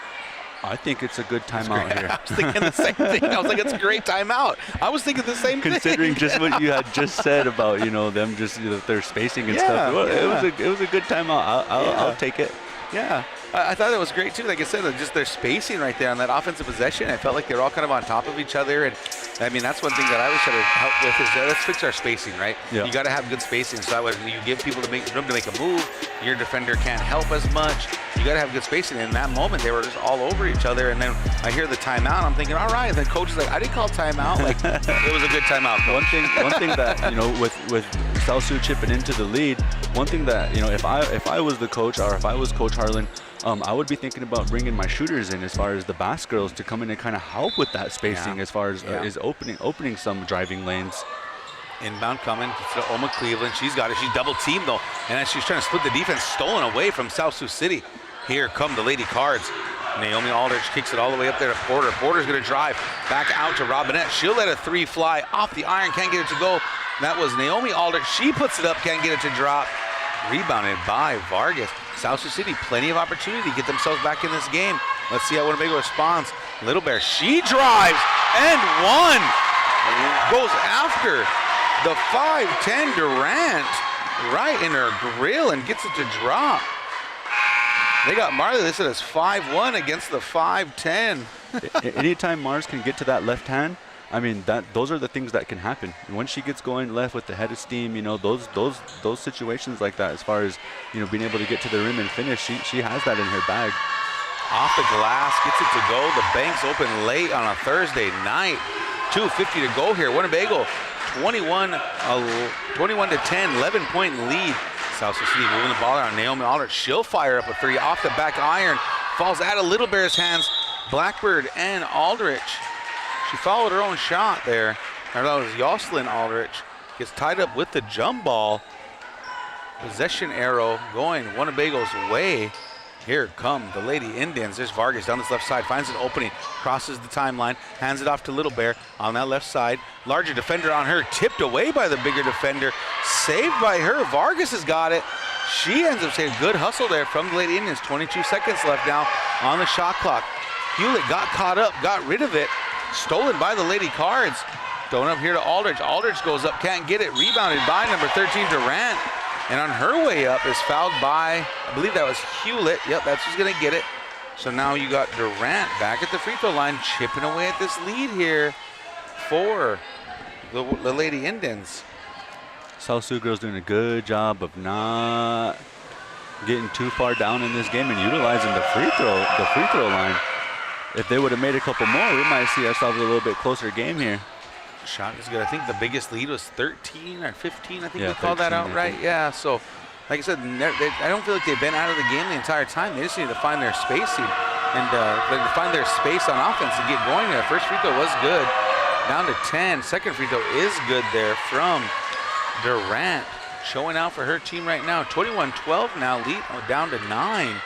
I think it's a good timeout here. I was thinking the same thing. I was like, it's a great timeout. I was thinking the same thing. Considering just what you had just said about, you know, them just, you know, their spacing and stuff. Well, it was a good timeout. I'll take it. Yeah. I thought it was great, too. Like I said, just their spacing right there on that offensive possession. I felt like they were all kind of on top of each other. And, I mean, that's one thing that I always try to help with is let's fix our spacing, right? Yeah. You got to have good spacing. So that way you give people room to make a move. Your defender can't help as much. You got to have good spacing. And in that moment, they were just all over each other. And then I hear the timeout. I'm thinking, all right. And then coach is like, I didn't call timeout. Like, it was a good timeout. One thing that, you know, with South Sioux chipping into the lead, one thing that, you know, if I was the coach or if I was Coach Harlan, I would be thinking about bringing my shooters in as far as the Bass girls to come in and kind of help with that spacing as far as is opening some driving lanes. Inbound coming to Oma Cleveland. She's got it. She's double teamed though. And as she's trying to split the defense, stolen away from South Sioux City. Here come the Lady Cards. Naomi Aldrich kicks it all the way up there to Porter. Porter's going to drive back out to Robinette. She'll let a three fly off the iron. Can't get it to go. That was Naomi Aldrich. She puts it up. Can't get it to drop. Rebounded by Vargas. South Sioux City, plenty of opportunity to get themselves back in this game. Let's see how Winnebago responds. Little Bear, she drives and one. Goes after the 5'10" Durant right in her grill and gets it to drop. They got Marley listed as 5'1" against the 5'10". Anytime Mars can get to that left hand, I mean, those are the things that can happen. And when she gets going left with the head of steam, you know, those situations like that, as far as, you know, being able to get to the rim and finish, she has that in her bag. Off the glass, gets it to go. The bank's open late on a Thursday night. 2:50 to go here. Winnebago 21 to 10, 11-point lead. South Sioux City moving the ball around. Naomi Aldrich, she'll fire up a three off the back iron. Falls out of Little Bear's hands. Blackbird and Aldrich. She followed her own shot there. I thought it was Jocelyn Aldrich. Gets tied up with the jump ball. Possession arrow going Winnebago's way. Here come the Lady Indians. There's Vargas down this left side, finds an opening, crosses the timeline, hands it off to Little Bear on that left side. Larger defender on her, tipped away by the bigger defender, saved by her. Vargas has got it. She ends up saying good hustle there from the Lady Indians. 22 seconds left now on the shot clock. Hewlett got caught up, got rid of it. Stolen by the Lady Cards. Throwing up here to Aldrich. Aldrich goes up, can't get it. Rebounded by number 13, Durant. And on her way up is fouled by, I believe that was Hewlett. Yep, that's who's going to get it. So now you got Durant back at the free throw line, chipping away at this lead here for the Lady Indians. South Sioux girls doing a good job of not getting too far down in this game and utilizing the free throw line. If they would have made a couple more, we might see ourselves a little bit closer game here. Shot is good. I think the biggest lead was 13 or 15. I think we 13, called that out, right? Yeah, so like I said, I don't feel like they've been out of the game the entire time. They just need to find their spacing and find their space on offense and get going there. First free throw was good. Down to 10. Second free throw is good there from Durant. Showing out for her team right now. 21-12 now, lead down to 9.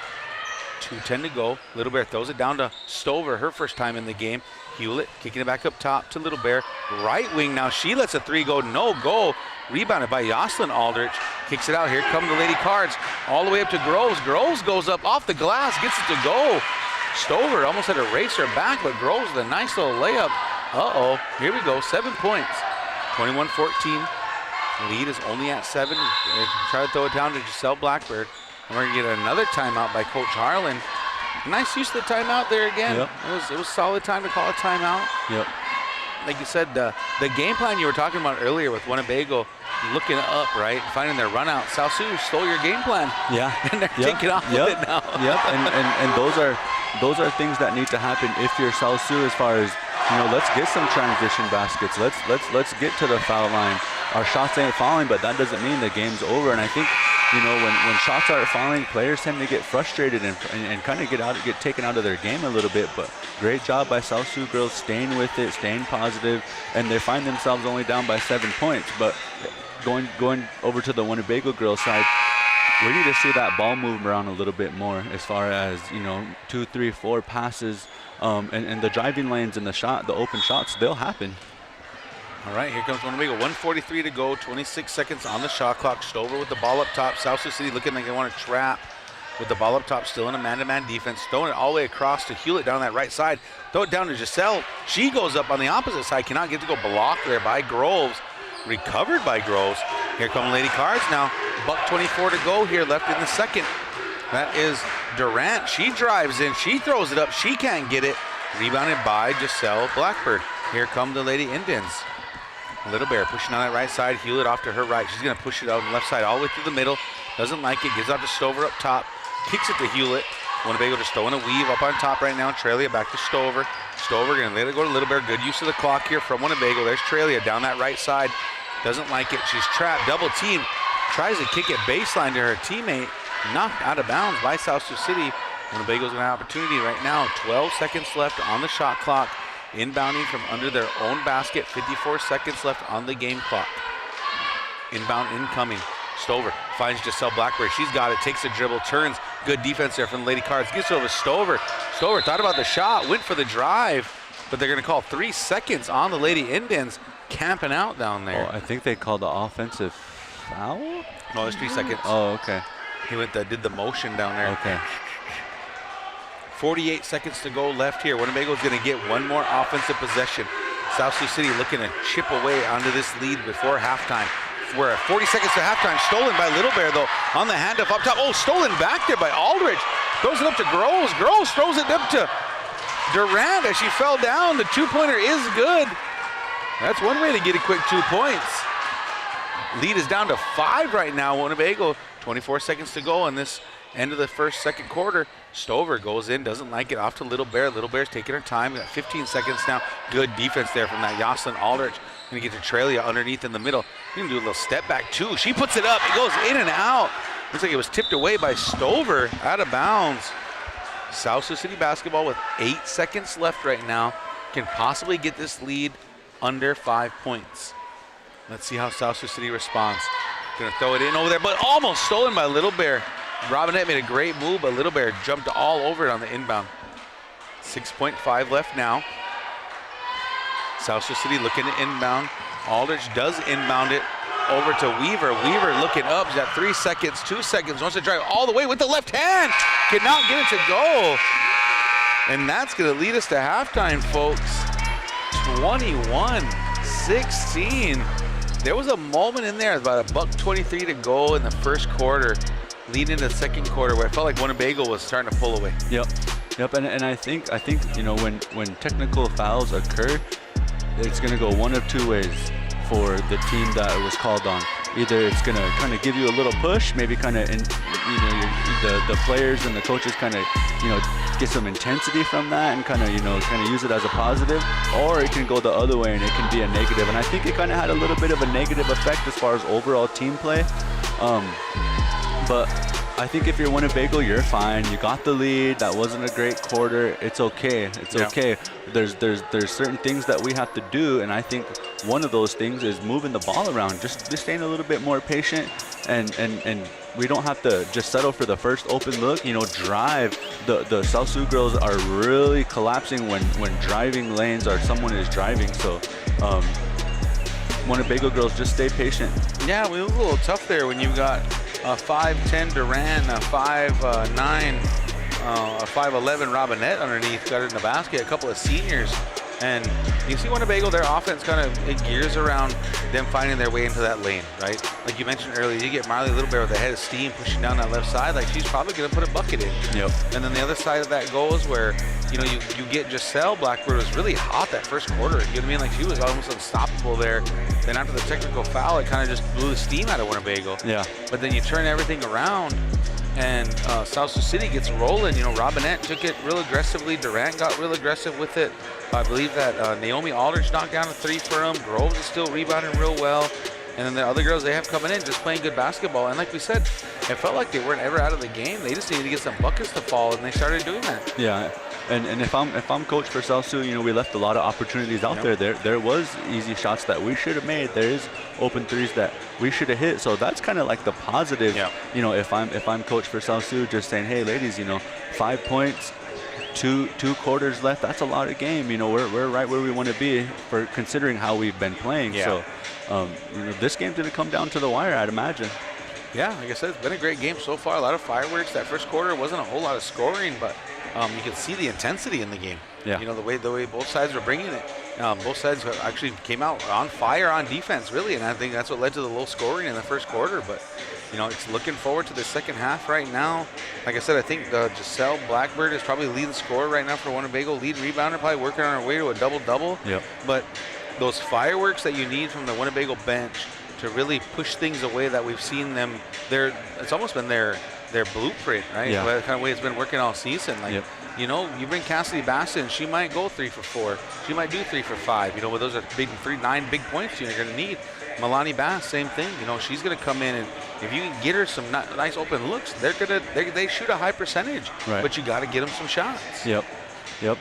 2:10 to go. Little Bear throws it down to Stover, her first time in the game. Hewlett kicking it back up top to Little Bear. Right wing now, she lets a three go, no go. Rebounded by Jocelyn Aldrich. Kicks it out, here come the Lady Cards. All the way up to Groves. Groves goes up off the glass, gets it to go. Stover almost had to race her back, but Groves with a nice little layup. Uh-oh, here we go, 7 points. 21-14. Lead is only at 7. They try to throw it down to Giselle Blackbird. And we're gonna get another timeout by Coach Harlan. Nice use of the timeout there again. Yep. It was solid time to call a timeout. Yep. Like you said, the game plan you were talking about earlier with Winnebago looking up, right, finding their run out. South Sioux stole your game plan. Yeah. And they're taking off with it now. Yep. And those are things that need to happen if you're South Sioux, as far as, you know, let's get some transition baskets. Let's get to the foul line. Our shots ain't falling, but that doesn't mean the game's over. And I think, you know, when shots aren't falling, players tend to get frustrated and kind of get taken out of their game a little bit. But great job by South Sioux girls staying with it, staying positive, and they find themselves only down by 7 points. But going over to the Winnebago girls side, we need to see that ball move around a little bit more, as far as, you know, 2, 3, 4 passes, and the driving lanes and the open shots, they'll happen. All right, here comes Winnebago. 1:43 to go, 26 seconds on the shot clock. Stover with the ball up top. South Sioux City looking like they want to trap with the ball up top, still in a man-to-man defense. Throwing it all the way across to Hewlett down that right side. Throw it down to Giselle. She goes up on the opposite side. Cannot get to go, blocked there by Groves. Recovered by Groves. Here come Lady Cards now. $1:24 to go here, left in the second. That is Durant. She drives in. She throws it up. She can't get it. Rebounded by Giselle Blackbird. Here come the Lady Indians. Little Bear pushing on that right side. Hewlett off to her right. She's going to push it out on the left side all the way through the middle. Doesn't like it. Gives out to Stover up top. Kicks it to Hewlett. Winnebago just throwing a weave up on top right now. Trelia back to Stover. Stover going to let it go to Little Bear. Good use of the clock here from Winnebago. There's Trelia down that right side. Doesn't like it. She's trapped. Double team. Tries to kick it baseline to her teammate. Knocked out of bounds by South Sioux City. Winnebago's going to have an opportunity right now. 12 seconds left on the shot clock. Inbounding from under their own basket. 54 seconds left on the game clock. Inbound incoming. Stover finds Giselle Blackbird. She's got it, takes the dribble, turns. Good defense there from the Lady Cards. Gets it over to Stover. Stover thought about the shot, went for the drive, but they're going to call 3 seconds on the Lady Indians, camping out down there. Oh, I think they called the offensive foul? No, it's 3 seconds. Oh, okay. He did the motion down there. Okay. 48 seconds to go left here. Winnebago's going to get one more offensive possession. South Sioux City looking to chip away onto this lead before halftime. We're at 40 seconds to halftime. Stolen by Little Bear, though, on the handoff up top. Oh, stolen back there by Aldrich. Throws it up to Groves. Groves throws it up to Durant as she fell down. The two-pointer is good. That's one way to get a quick 2 points. Lead is down to 5 right now. Winnebago, 24 seconds to go in this end of the second quarter. Stover goes in, doesn't like it, off to Little Bear. Little Bear's taking her time. Got 15 seconds now. Good defense there from that Jocelyn Aldrich. Gonna get to Trelia underneath in the middle. You can do a little step back too. She puts it up. It goes in and out. Looks like it was tipped away by Stover, out of bounds. South Sioux City basketball with 8 seconds left right now. Can possibly get this lead under 5 points. Let's see how South Sioux City responds. Gonna throw it in over there, but almost stolen by Little Bear. Robinette made a great move, but Little Bear jumped all over it on the inbound. 6.5 left now. South Sioux City looking to inbound. Aldrich does inbound it over to Weaver. Weaver looking up. She's got 3 seconds, 2 seconds. Wants to drive all the way with the left hand. Cannot get it to go. And that's going to lead us to halftime, folks. 21-16. There was a moment in there, about $1:23 to go in the first quarter, leading into the second quarter, where I felt like Winnebago was starting to pull away. Yep. And I think you know, when technical fouls occur, it's going to go one of 2 ways for the team that it was called on. Either it's going to kind of give you a little push, maybe kind of, you know, the players and the coaches kind of, you know, get some intensity from that and kind of, you know, kind of use it as a positive, or it can go the other way and it can be a negative. And I think it kind of had a little bit of a negative effect as far as overall team play. But I think if you're Winnebago, you're fine. You got the lead. That wasn't a great quarter. It's okay. It's okay. There's certain things that we have to do, and I think one of those things is moving the ball around. Just staying a little bit more patient, and we don't have to just settle for the first open look. You know, drive. The South Sioux girls are really collapsing when driving lanes or someone is driving. So. Winnebago girls, just stay patient. Yeah, we were a little tough there when you got 5'10" Duran, 5'9", 5'11" Robinette underneath, got it in the basket, a couple of seniors. And you see Winnebago, their offense kind of gears around them finding their way into that lane, right? Like you mentioned earlier, you get Marley Little Bear with a head of steam pushing down that left side, like she's probably going to put a bucket in. Yep. And then the other side of that goes where, you know, you get Giselle Blackbird was really hot that first quarter. You know what I mean? Like she was almost unstoppable there. Then after the technical foul, it kind of just blew the steam out of Winnebago. Yeah. But then you turn everything around, and South Sioux City gets rolling. You know, Robinette took it real aggressively. Durant got real aggressive with it. I believe that Naomi Aldrich knocked down a 3 for them. Groves is still rebounding real well. And then the other girls they have coming in just playing good basketball. And like we said, it felt like they weren't ever out of the game. They just needed to get some buckets to fall, and they started doing that. Yeah. And if I'm coach for South Sioux, you know, we left a lot of opportunities out there. There was easy shots that we should have made. There is open threes that we should have hit. So that's kind of like the positive. Yeah. You know, if I'm coach for South Sioux, just saying, hey, ladies, you know, 5 points, two quarters left. That's a lot of game. You know, we're right where we want to be for considering how we've been playing. Yeah. So, you know, this game's going to come down to the wire, I'd imagine. Yeah, like I said, it's been a great game so far. A lot of fireworks. That first quarter wasn't a whole lot of scoring, but you could see the intensity in the game. Yeah. You know, the way both sides were bringing it. Both sides actually came out on fire on defense, really, and I think that's what led to the low scoring in the first quarter. But, you know, it's looking forward to the second half right now. Like I said, I think Giselle Blackbird is probably leading scorer right now for Winnebago, lead rebounder, probably working on her way to a double-double. Yep. But those fireworks that you need from the Winnebago bench to really push things away that we've seen them, it's almost been their blueprint, right? Yeah. The kind of way it's been working all season. Like, Yep. you know, you bring Cassidy Bassett in, she might go 3 for 4. She might do 3 for 5. You know, but those are 9 big points you're going to need. Milani Bass, same thing. You know, she's going to come in, and if you can get her some nice open looks, they shoot a high percentage. Right. But you got to get them some shots. Yep.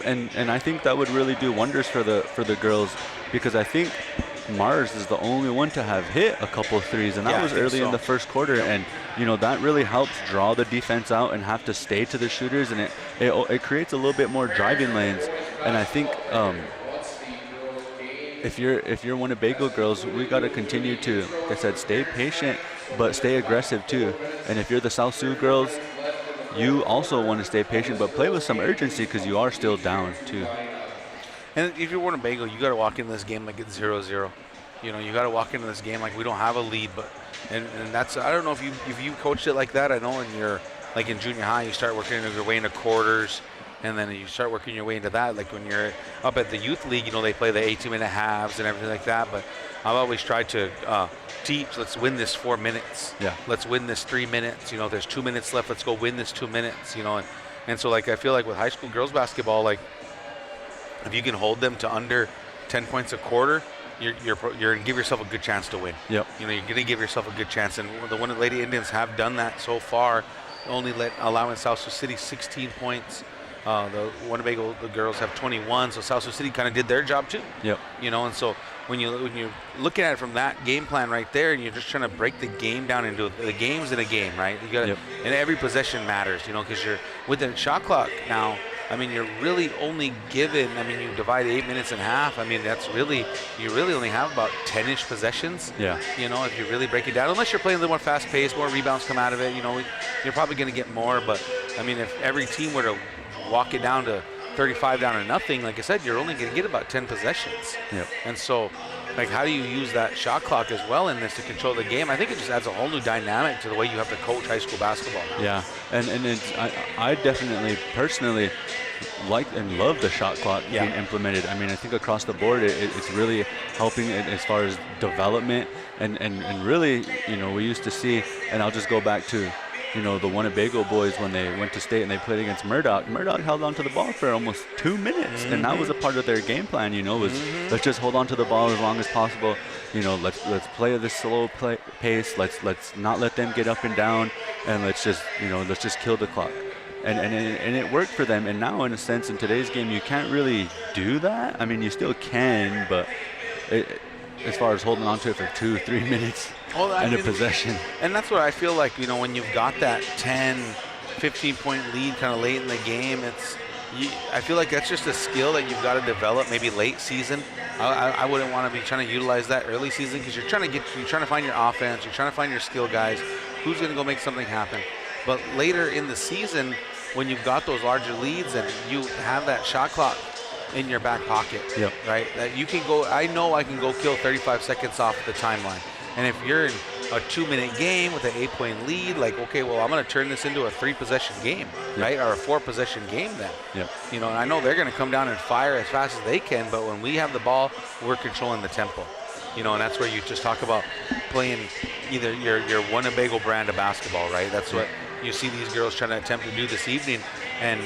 And I think that would really do wonders for the girls, because I think Mars is the only one to have hit a couple of threes, and that Yeah, was I think early so. in the first quarter. And that really helps draw the defense out and have to stay to the shooters, and it creates a little bit more driving lanes. And I think if you're Winnebago girls, we got to continue to, like I said, stay patient, but stay aggressive too. And if you're the South Sioux girls, you also want to stay patient, but play with some urgency because you are still down too. And if you're Winnebago, you got to walk into this game like it's 0-0. You got to walk into this game like we don't have a lead. But and that's, I don't know if you coached it like that. I know in junior high, you start working your way into quarters, and then you start working your way into that. Like when you're up at the youth league, they play the 18-minute halves and everything like that. But I've always tried to teach, let's win this 4 minutes. Yeah. Let's win this 3 minutes. There's 2 minutes left. Let's go win this 2 minutes. And so like I feel like with high school girls basketball, like if you can hold them to under 10 points a quarter, you're going to give yourself a good chance to win. Yep. You're going to give yourself a good chance. And the Lady Indians have done that so far, only allowing South Sioux City 16 points. The Winnebago, the girls have 21, so South Sioux City kind of did their job too. Yep. And so when you're looking at it from that game plan right there, and you're just trying to break the game down into the games in a game, right? You got, and every possession matters, because you're with the shot clock now. I mean, you're really only given, you divide 8 minutes in half. That's really, you really only have about 10-ish possessions. Yeah. If you really break it down, unless you're playing a little more fast paced, more rebounds come out of it, you're probably going to get more. But if every team were to walk it down to 35 down to nothing, like I said, you're only going to get about 10 possessions. Yep. And so, like, how do you use that shot clock as well in this to control the game? I think it just adds a whole new dynamic to the way you have to coach high school basketball now. Yeah, and I definitely personally like and love the shot clock being implemented. I think across the board it's really helping as far as development and really, we used to see, and I'll just go back to the Winnebago boys when they went to state and they played against Murdoch. Murdoch held on to the ball for almost 2 minutes, and that was a part of their game plan. Was let's just hold on to the ball as long as possible. Let's play at this slow pace. Let's not let them get up and down, and let's just kill the clock. And it worked for them. And now, in a sense, in today's game, you can't really do that. you still can, but as far as holding on to it for 2-3 minutes and a possession. And that's what I feel like, when you've got that 10, 15-point lead kind of late in the game, I feel like that's just a skill that you've got to develop maybe late season. I wouldn't want to be trying to utilize that early season because you're trying to find your offense, you're trying to find your skill guys, who's going to go make something happen. But later in the season, when you've got those larger leads and you have that shot clock in your back pocket, right? That you can go, I know I can go kill 35 seconds off the timeline. And if you're in a 2-minute game with an 8-point lead, like, okay, well, I'm going to turn this into a 3-possession game, right? Or a 4-possession game then. And I know they're going to come down and fire as fast as they can, but when we have the ball, we're controlling the tempo. And that's where you just talk about playing either your Winnebago brand of basketball, right? That's what you see these girls trying to attempt to do this evening. And,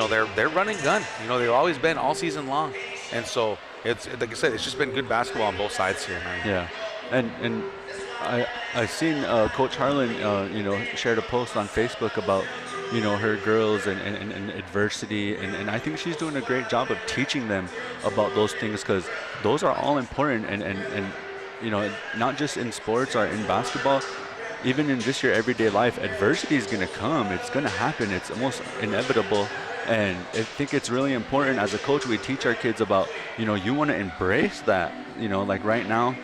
they're running gun. They've always been all season long. And so, it's like I said, it's just been good basketball on both sides here, man. Yeah. And I seen Coach Harlan, shared a post on Facebook about, her girls and adversity. And I think she's doing a great job of teaching them about those things because those are all important. And not just in sports or in basketball, even in just your everyday life, adversity is going to come. It's going to happen. It's almost inevitable. And I think it's really important as a coach, we teach our kids about, you want to embrace that, like right now,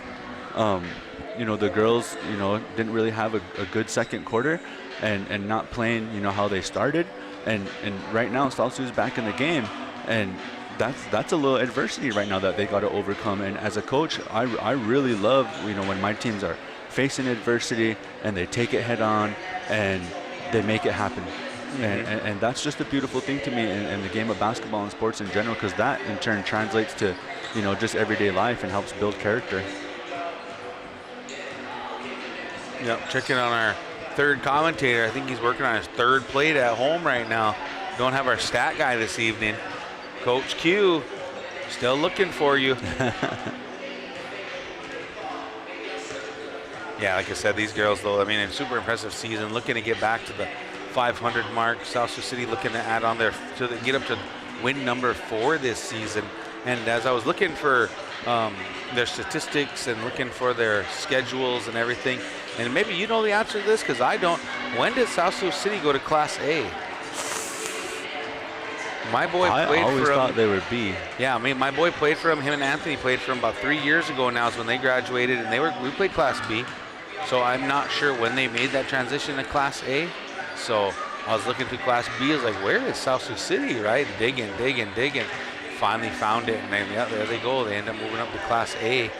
the girls, didn't really have a good second quarter and not playing, how they started. And right now, South Sioux's back in the game. And that's a little adversity right now that they got to overcome. And as a coach, I really love, when my teams are facing adversity and they take it head on and they make it happen. And that's just a beautiful thing to me in the game of basketball and sports in general, because that in turn translates to, just everyday life and helps build character. Yep, checking on our third commentator. I think he's working on his third plate at home right now. Don't have our stat guy this evening. Coach Q, still looking for you. Yeah, like I said, these girls, though, a super impressive season, looking to get back to the 500 mark. South Sioux City looking to add on there to get up to win number 4 this season. And as I was looking for their statistics and looking for their schedules and everything. And maybe you know the answer to this because I don't. When did South Sioux City go to Class A? My boy played for him. I always thought they were B. Yeah, I mean, my boy played for him. Him and Anthony played for him about 3 years ago now is when they graduated, and we played Class B. So I'm not sure when they made that transition to Class A. So I was looking through Class B. I was like, where is South Sioux City, right? Digging. Finally found it, and then, yeah, there they go. They end up moving up to Class A.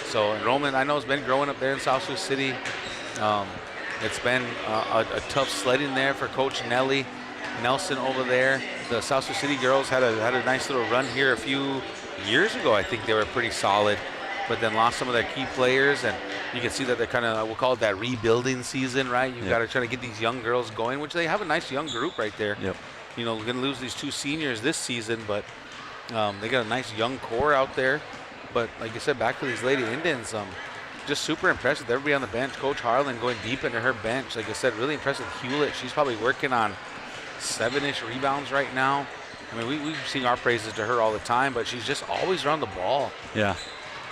So enrollment, I know, has been growing up there in South Sioux City. It's been a tough sledding there for Coach Nelson over there. The South Sioux City girls had a nice little run here a few years ago. I think they were pretty solid, but then lost some of their key players, and you can see that they're kind of, we'll call it that rebuilding season, right? You've got to try to get these young girls going, which they have a nice young group right there. Yep. You know, we're going to lose these 2 seniors this season, but they got a nice young core out there. But like I said, back to these Lady Indians, just super impressed with everybody on the bench. Coach Harlan going deep into her bench. Like I said, really impressed with Hewlett. She's probably working on 7-ish rebounds right now. I mean, we sing our praises to her all the time, but she's just always around the ball. Yeah,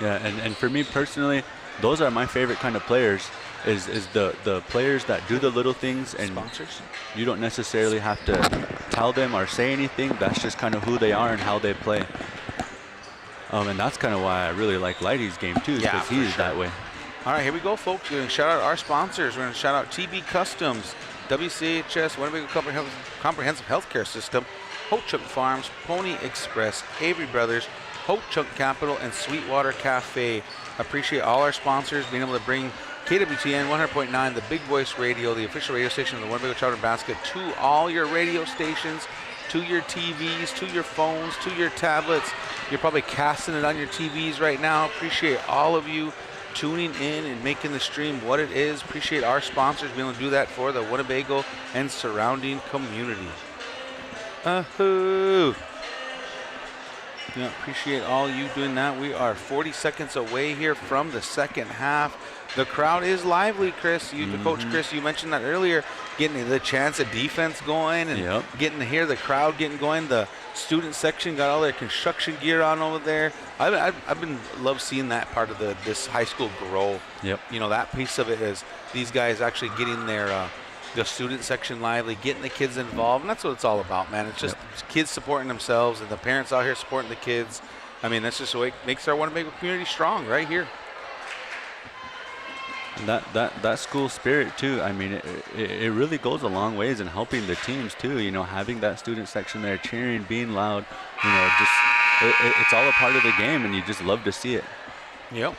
and for me personally, those are my favorite kind of players, is the players that do the little things, and sponsors. You don't necessarily have to tell them or say anything. That's just kind of who they are and how they play. And that's kind of why I really like Lighty's game too, because he's that way. All right, here we go, folks. We're going to shout out our sponsors. We're going to shout out TB Customs, WCHS, Winnebago Comprehensive Healthcare System, Ho Chunk Farms, Pony Express, Avery Brothers, Ho Chunk Capital, and Sweetwater Cafe. Appreciate all our sponsors being able to bring KWTN 100.9, the Big Voice Radio, the official radio station of the Winnebago Chowder Basket, to all your radio stations, to your TVs, to your phones, to your tablets. You're probably casting it on your TVs right now. Appreciate all of you tuning in and making the stream what it is. Appreciate our sponsors being able to do that for the Winnebago and surrounding community. Yeah, appreciate all you doing that. We are 40 seconds away here from the second half. The crowd is lively, Chris. Coach Chris, you mentioned that earlier, getting the chance of defense going and getting to hear the crowd getting going. The student section got all their construction gear on over there. I've been love seeing that part of this high school grow. Yep. You know, that piece of it is these guys actually getting their the student section lively, getting the kids involved, and that's what it's all about, man. It's just kids supporting themselves and the parents out here supporting the kids. I mean, that's just the way it makes our Winnebago community strong right here. And that school spirit too, I mean, it really goes a long ways in helping the teams too. You know, having that student section there cheering, being loud, you know, just it's all a part of the game, and you just love to see it. Yep.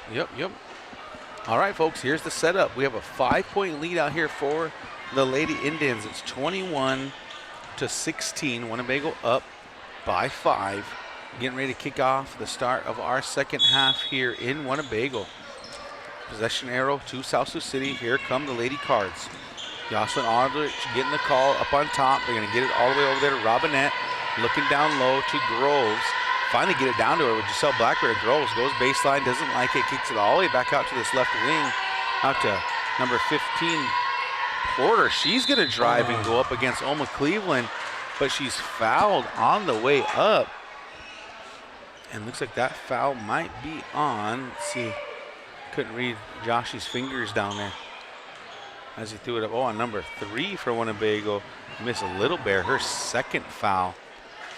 All right, folks, here's the setup. We have a 5-point lead out here for the Lady Indians. It's 21-16. Winnebago up by 5. Getting ready to kick off the start of our second half here in Winnebago. Possession arrow to South Sioux City. Here come the Lady Cards. Jocelyn Aldrich getting the call up on top. They're going to get it all the way over there to Robinette. Looking down low to Groves. Finally get it down to her with Giselle Blackbird. Groves goes baseline, doesn't like it, kicks it all the way back out to this left wing. Out to number 15, Porter. She's going to drive and go up against Oma Cleveland, but she's fouled on the way up. And looks like that foul might be on. Let's see. Couldn't read Josh's fingers down there as he threw it up. Oh, on number 3 for Winnebago, Miss Little Bear, her second foul.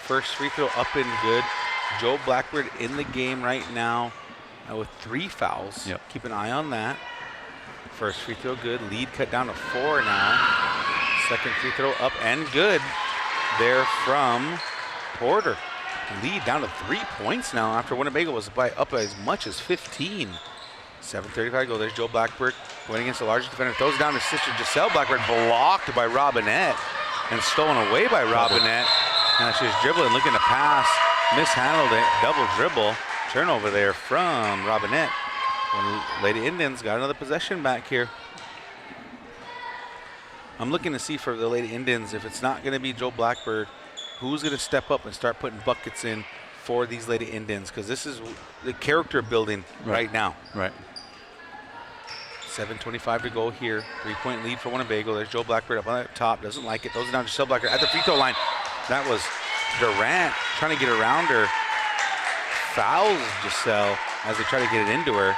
First free throw up and good. Joe Blackbird in the game right now with 3 fouls. Yep. Keep an eye on that. First free throw good. Lead cut down to 4 now. Second free throw up and good there from Porter. Lead down to 3 points now after Winnebago was up as much as 15. 7:35 to go. There's Joe Blackbird going against the largest defender. Throws it down to sister Giselle Blackbird. Blocked by Robinette and stolen away by Robinette. Now she's dribbling, looking to pass. Mishandled it. Double dribble. Turnover there from Robinette. Lady Indians got another possession back here. I'm looking to see for the Lady Indians, if it's not going to be Joe Blackbird, who's going to step up and start putting buckets in for these Lady Indians, because this is the character building right now. Right. 7:25 to go here. 3-point lead for Winnebago. There's Joe Blackbird up on the top. Doesn't like it. Throws it down to Giselle Blackbird at the free throw line. That was Durant trying to get around her. Fouls Giselle. as they try to get it into her.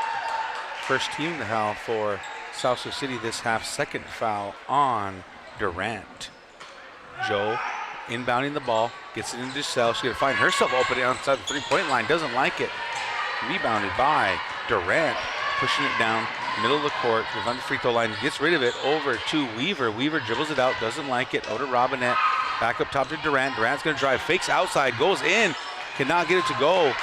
First team foul for South Sioux City this half. Second foul on Durant. Joe inbounding the ball, gets it into Giselle. She's going to find herself open outside the three-point line. Doesn't like it. Rebounded by Durant, pushing it down, middle of the court, on the free throw line, gets rid of it over to Weaver. Weaver dribbles it out, doesn't like it. Over to Robinette, back up top to Durant. Durant's going to drive, fakes outside, goes in, cannot get it to go.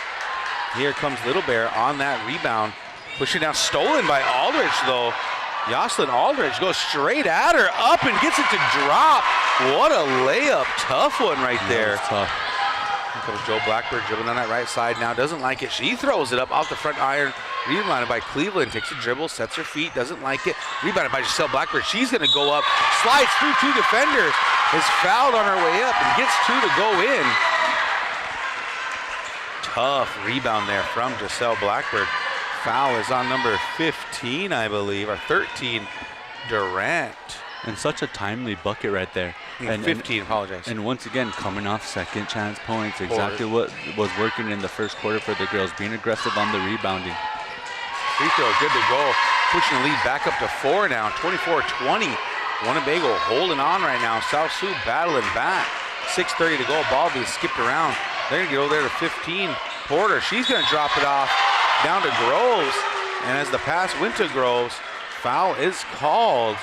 Here comes Little Bear on that rebound. Pushing down, stolen by Aldrich though. Jocelyn Aldrich goes straight at her, up and gets it to drop. What a layup, tough one right there. Tough. Here comes Joe Blackbird dribbling on that right side now, doesn't like it. She throws it up off the front iron. Rebounded by Cleveland, takes a dribble, sets her feet, doesn't like it. Rebounded by Giselle Blackbird, she's gonna go up, slides through two defenders, is fouled on her way up and gets two to go in. Tough rebound there from Giselle Blackbird. Foul is on number 15, I believe, or 13, Durant. And such a timely bucket right there. And 15, apologize. And once again, coming off second chance points, exactly what was working in the first quarter for the girls, being aggressive on the rebounding. Free throw, good to go. Pushing the lead back up to 4 now, 24-20. Winnebago holding on right now. South Sioux battling back. 6:30 to go, ball being skipped around. They're gonna go there to 15. Porter, she's gonna drop it off down to Groves. And as the pass went to Groves, foul is called.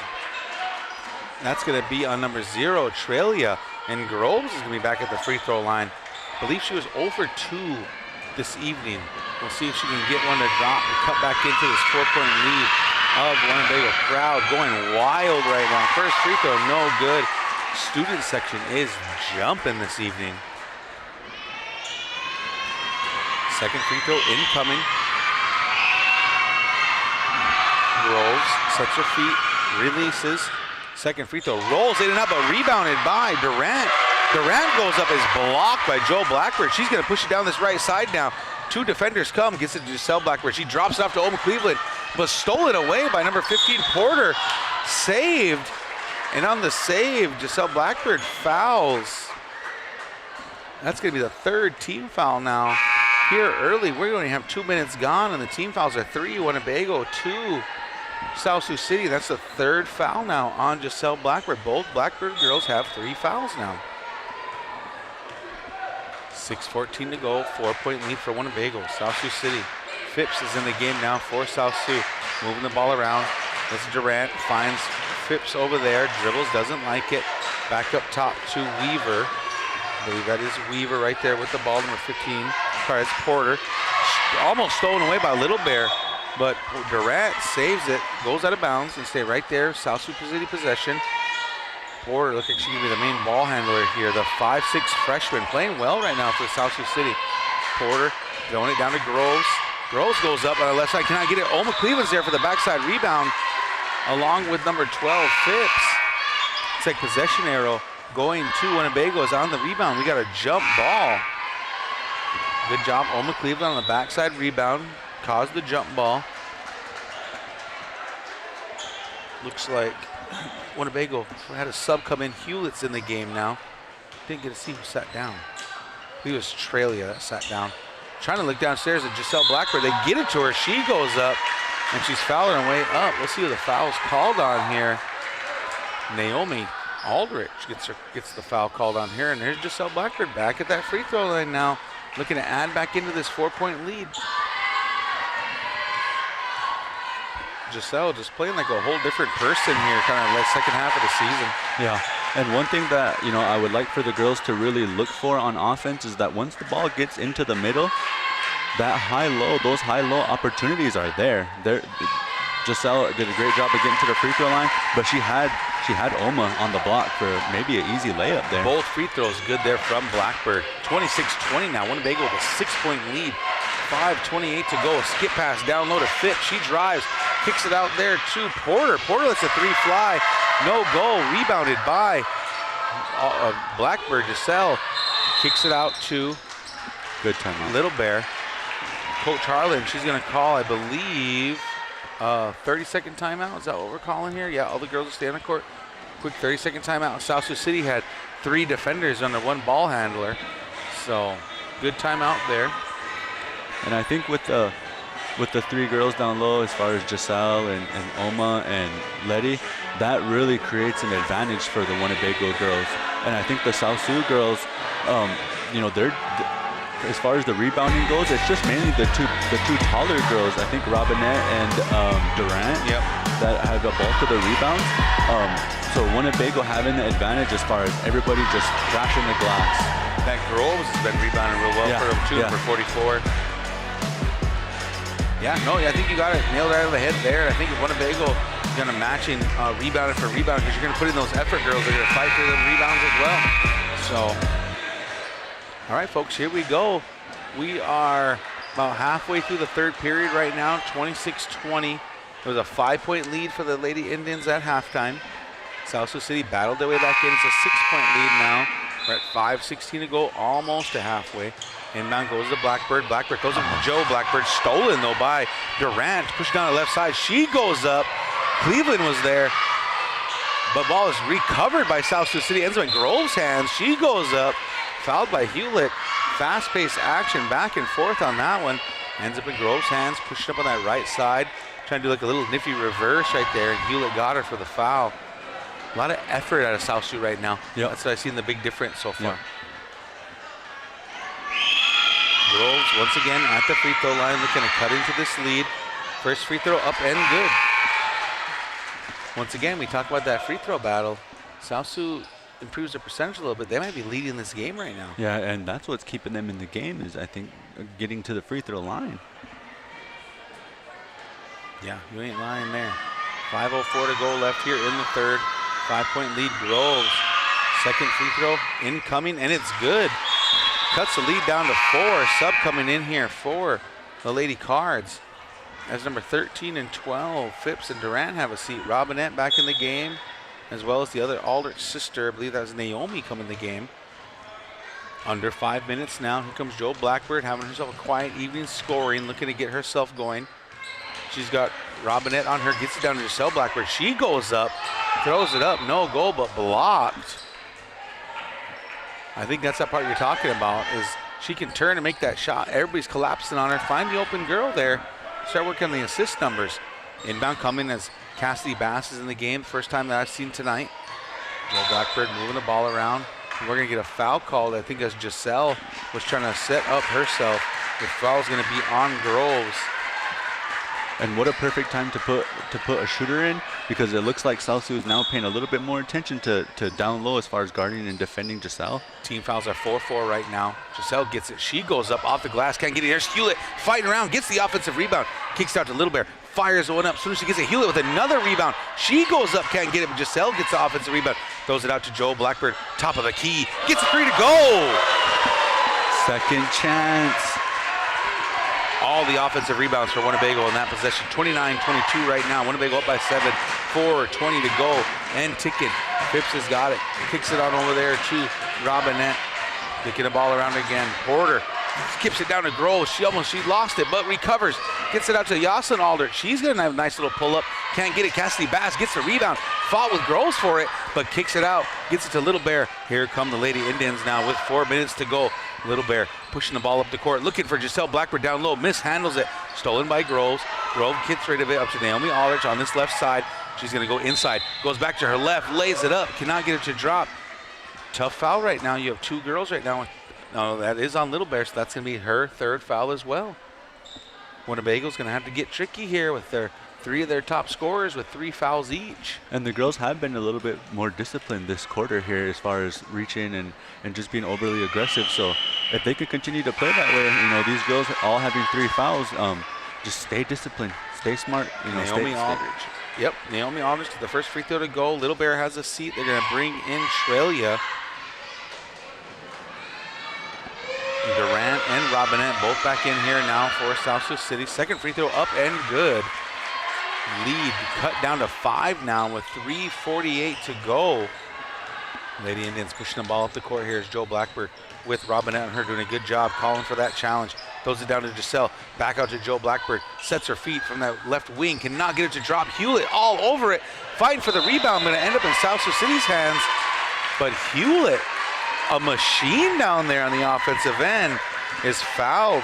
That's going to be on number 0, Trelia. And Groves is going to be back at the free throw line. I believe she was 0 for 2 this evening. We'll see if she can get one to drop and cut back into this 4-point lead of Winnebago. Crowd going wild right now. First free throw, no good. Student section is jumping this evening. Second free throw incoming. Groves sets her feet, releases. Second free throw, rolls in and out, but rebounded by Durant. Durant goes up, is blocked by Joe Blackbird. She's going to push it down this right side now. Two defenders come, gets it to Giselle Blackbird. She drops it off to Oma Cleveland, but stolen away by number 15, Porter. Saved, and on the save, Giselle Blackbird fouls. That's going to be the third team foul now. Here early, we're going to have 2 minutes gone, and the team fouls are 3, Winnebago 2. South Sioux City, that's the third foul now on Giselle Blackbird. Both Blackbird girls have 3 fouls now. 6:14 to go, 4-point lead for Winnebago. South Sioux City. Phipps is in the game now for South Sioux. Moving the ball around. That's Durant, finds Phipps over there, dribbles, doesn't like it. Back up top to Weaver. I believe that is Weaver right there with the ball, number 15. Sorry, it's Porter. Almost stolen away by Little Bear. But Durant saves it, goes out of bounds, and stay right there. South Sioux City possession. Porter looks like she can be the main ball handler here. The 5'6" freshman playing well right now for South Sioux City. Porter throwing it down to Groves. Groves goes up on the left side. Cannot get it. Oma Cleveland's there for the backside rebound, along with number 12, Phipps. It's like possession arrow going to Winnebago is on the rebound. We got a jump ball. Good job, Oma Cleveland on the backside rebound. Caused the jump ball. Looks like Winnebago had a sub come in. Hewlett's in the game now. Didn't get to see who sat down. I think it was Trelia that sat down. Trying to look downstairs at Giselle Blackbird. They get it to her. She goes up, and she's fouling her way up. Let's see who the foul's called on here. Naomi Aldrich gets the foul called on here, and there's Giselle Blackbird back at that free throw line now, looking to add back into this 4-point lead. Giselle just playing like a whole different person here, kind of like second half of the season. Yeah, and one thing that I would like for the girls to really look for on offense is that once the ball gets into the middle, those high-low opportunities are there. Giselle did a great job of getting to the free throw line, but she had Oma on the block for maybe an easy layup there. Both free throws good there from Blackbird. 26-20 now. Winnebago with a 6-point lead. 5:28 to go. A skip pass down low to Phipps. She drives, kicks it out there to Porter. Porter lets a 3 fly. No goal. Rebounded by Blackbird. Giselle kicks it out to good timeout. Little Bear. Coach Harlan, she's going to call, I believe, 30-second timeout. Is that what we're calling here? Yeah, all the girls will stay on the court. Quick 30-second timeout. South Sioux City had 3 defenders under 1 ball handler. So good timeout there. And I think with the with the 3 girls down low, as far as Giselle and Oma and Letty, that really creates an advantage for the Winnebago girls. And I think the South Sioux girls, you know, as far as the rebounding goes, it's just mainly the two taller girls. I think Robinette and Durant that have the bulk of the rebounds. So Winnebago having the advantage as far as everybody just crashing the glass. That Groves has been rebounding real well for them too, for 44. Yeah, no, I think you got it nailed out of the head there. I think if Winnebago is going to matching rebounding for rebound, because you're going to put in those effort girls, they're going to fight for the rebounds as well. So, all right, folks, here we go. We are about halfway through the third period right now, 26-20. There was a 5-point lead for the Lady Indians at halftime. South Sioux City battled their way back in. It's a 6-point lead now. We're at 5:16 to go, almost to halfway. Inbound goes to Blackbird. Blackbird goes up to Joe. Blackbird stolen, though, by Durant. Pushed down the left side. She goes up. Cleveland was there. But ball is recovered by South Sioux City. Ends up in Grove's hands. She goes up. Fouled by Hewlett. Fast-paced action back and forth on that one. Ends up in Grove's hands. Pushed up on that right side. Trying to do like a little nifty reverse right there. And Hewlett got her for the foul. A lot of effort out of South Sioux right now. Yep. That's what I've seen the big difference so far. Yep. Groves once again at the free throw line, looking to cut into this lead. First free throw up and good. Once again, we talk about that free throw battle. South Sioux improves their percentage a little bit. They might be leading this game right now. Yeah, and that's what's keeping them in the game is, I think, getting to the free throw line. Yeah, you ain't lying there. 5:04 to go left here in the third. 5-point lead, Groves. Second free throw incoming, and it's good. Cuts the lead down to 4. Sub coming in here for the Lady Cards. As number 13 and 12, Phipps and Durant have a seat. Robinette back in the game, as well as the other Aldrich sister. I believe that was Naomi come in the game. Under 5 minutes now. Here comes Joe Blackbird having herself a quiet evening scoring, looking to get herself going. She's got Robinette on her, gets it down to Giselle Blackbird. She goes up, throws it up, no goal, but blocked. I think that's that part you're talking about, is she can turn and make that shot. Everybody's collapsing on her. Find the open girl there. Start working on the assist numbers. Inbound coming as Cassidy Bass is in the game. First time that I've seen tonight. Joe Blackbird moving the ball around. And we're going to get a foul called, I think, as Giselle was trying to set up herself. The foul is going to be on Groves. And what a perfect time to put a shooter in, because it looks like South Sioux is now paying a little bit more attention to down low as far as guarding and defending Giselle. Team fouls are 4-4 right now. Giselle gets it. She goes up off the glass. Can't get it. There's Hewlett fighting around. Gets the offensive rebound. Kicks out to Little Bear. Fires one up. As soon as she gets it, Hewlett with another rebound. She goes up. Can't get it. But Giselle gets the offensive rebound. Throws it out to Joe Blackbird. Top of the key. Gets a 3 to go. Second chance. All the offensive rebounds for Winnebago in that possession. 29-22 right now. Winnebago up by 7. 4:20 to go. And ticking. Phipps has got it. Kicks it on over there to Robinette. Kicking the ball around again. Porter skips it down to Groves. She lost it, but recovers. Gets it out to Yoselin Aldrich. She's going to have a nice little pull up. Can't get it. Cassidy Bass gets the rebound. Fought with Groves for it, but kicks it out. Gets it to Little Bear. Here come the Lady Indians now with 4 minutes to go. Little Bear pushing the ball up the court, looking for Giselle Blackbird down low. Mishandles it. Stolen by Groves. Grove gets rid of it up to Naomi Aldrich on this left side. She's going to go inside. Goes back to her left. Lays it up. Cannot get it to drop. Tough foul right now. You have 2 girls right now. No, that is on Little Bear, so that's going to be her 3rd foul as well. Winnebago's going to have to get tricky here with their 3 of their top scorers with 3 fouls each. And the girls have been a little bit more disciplined this quarter here as far as reaching and just being overly aggressive. So if they could continue to play that way, you know, these girls all having 3 fouls, just stay disciplined, stay smart. You know, Naomi Aldrich. Yep, Naomi Aldrich to the first free throw to go. Little Bear has a seat. They're going to bring in Trelia. Durant and Robinette both back in here now for South Sioux City. Second free throw up and good. Lead cut down to 5 now with 3:48 to go. Lady Indians pushing the ball up the court here is Joe Blackbird with Robinette and her doing a good job calling for that challenge. Throws it down to Giselle. Back out to Joe Blackbird. Sets her feet from that left wing. Cannot get it to drop. Hewlett all over it. Fighting for the rebound. Going to end up in South Sioux City's hands. But Hewlett, a machine down there on the offensive end, is fouled.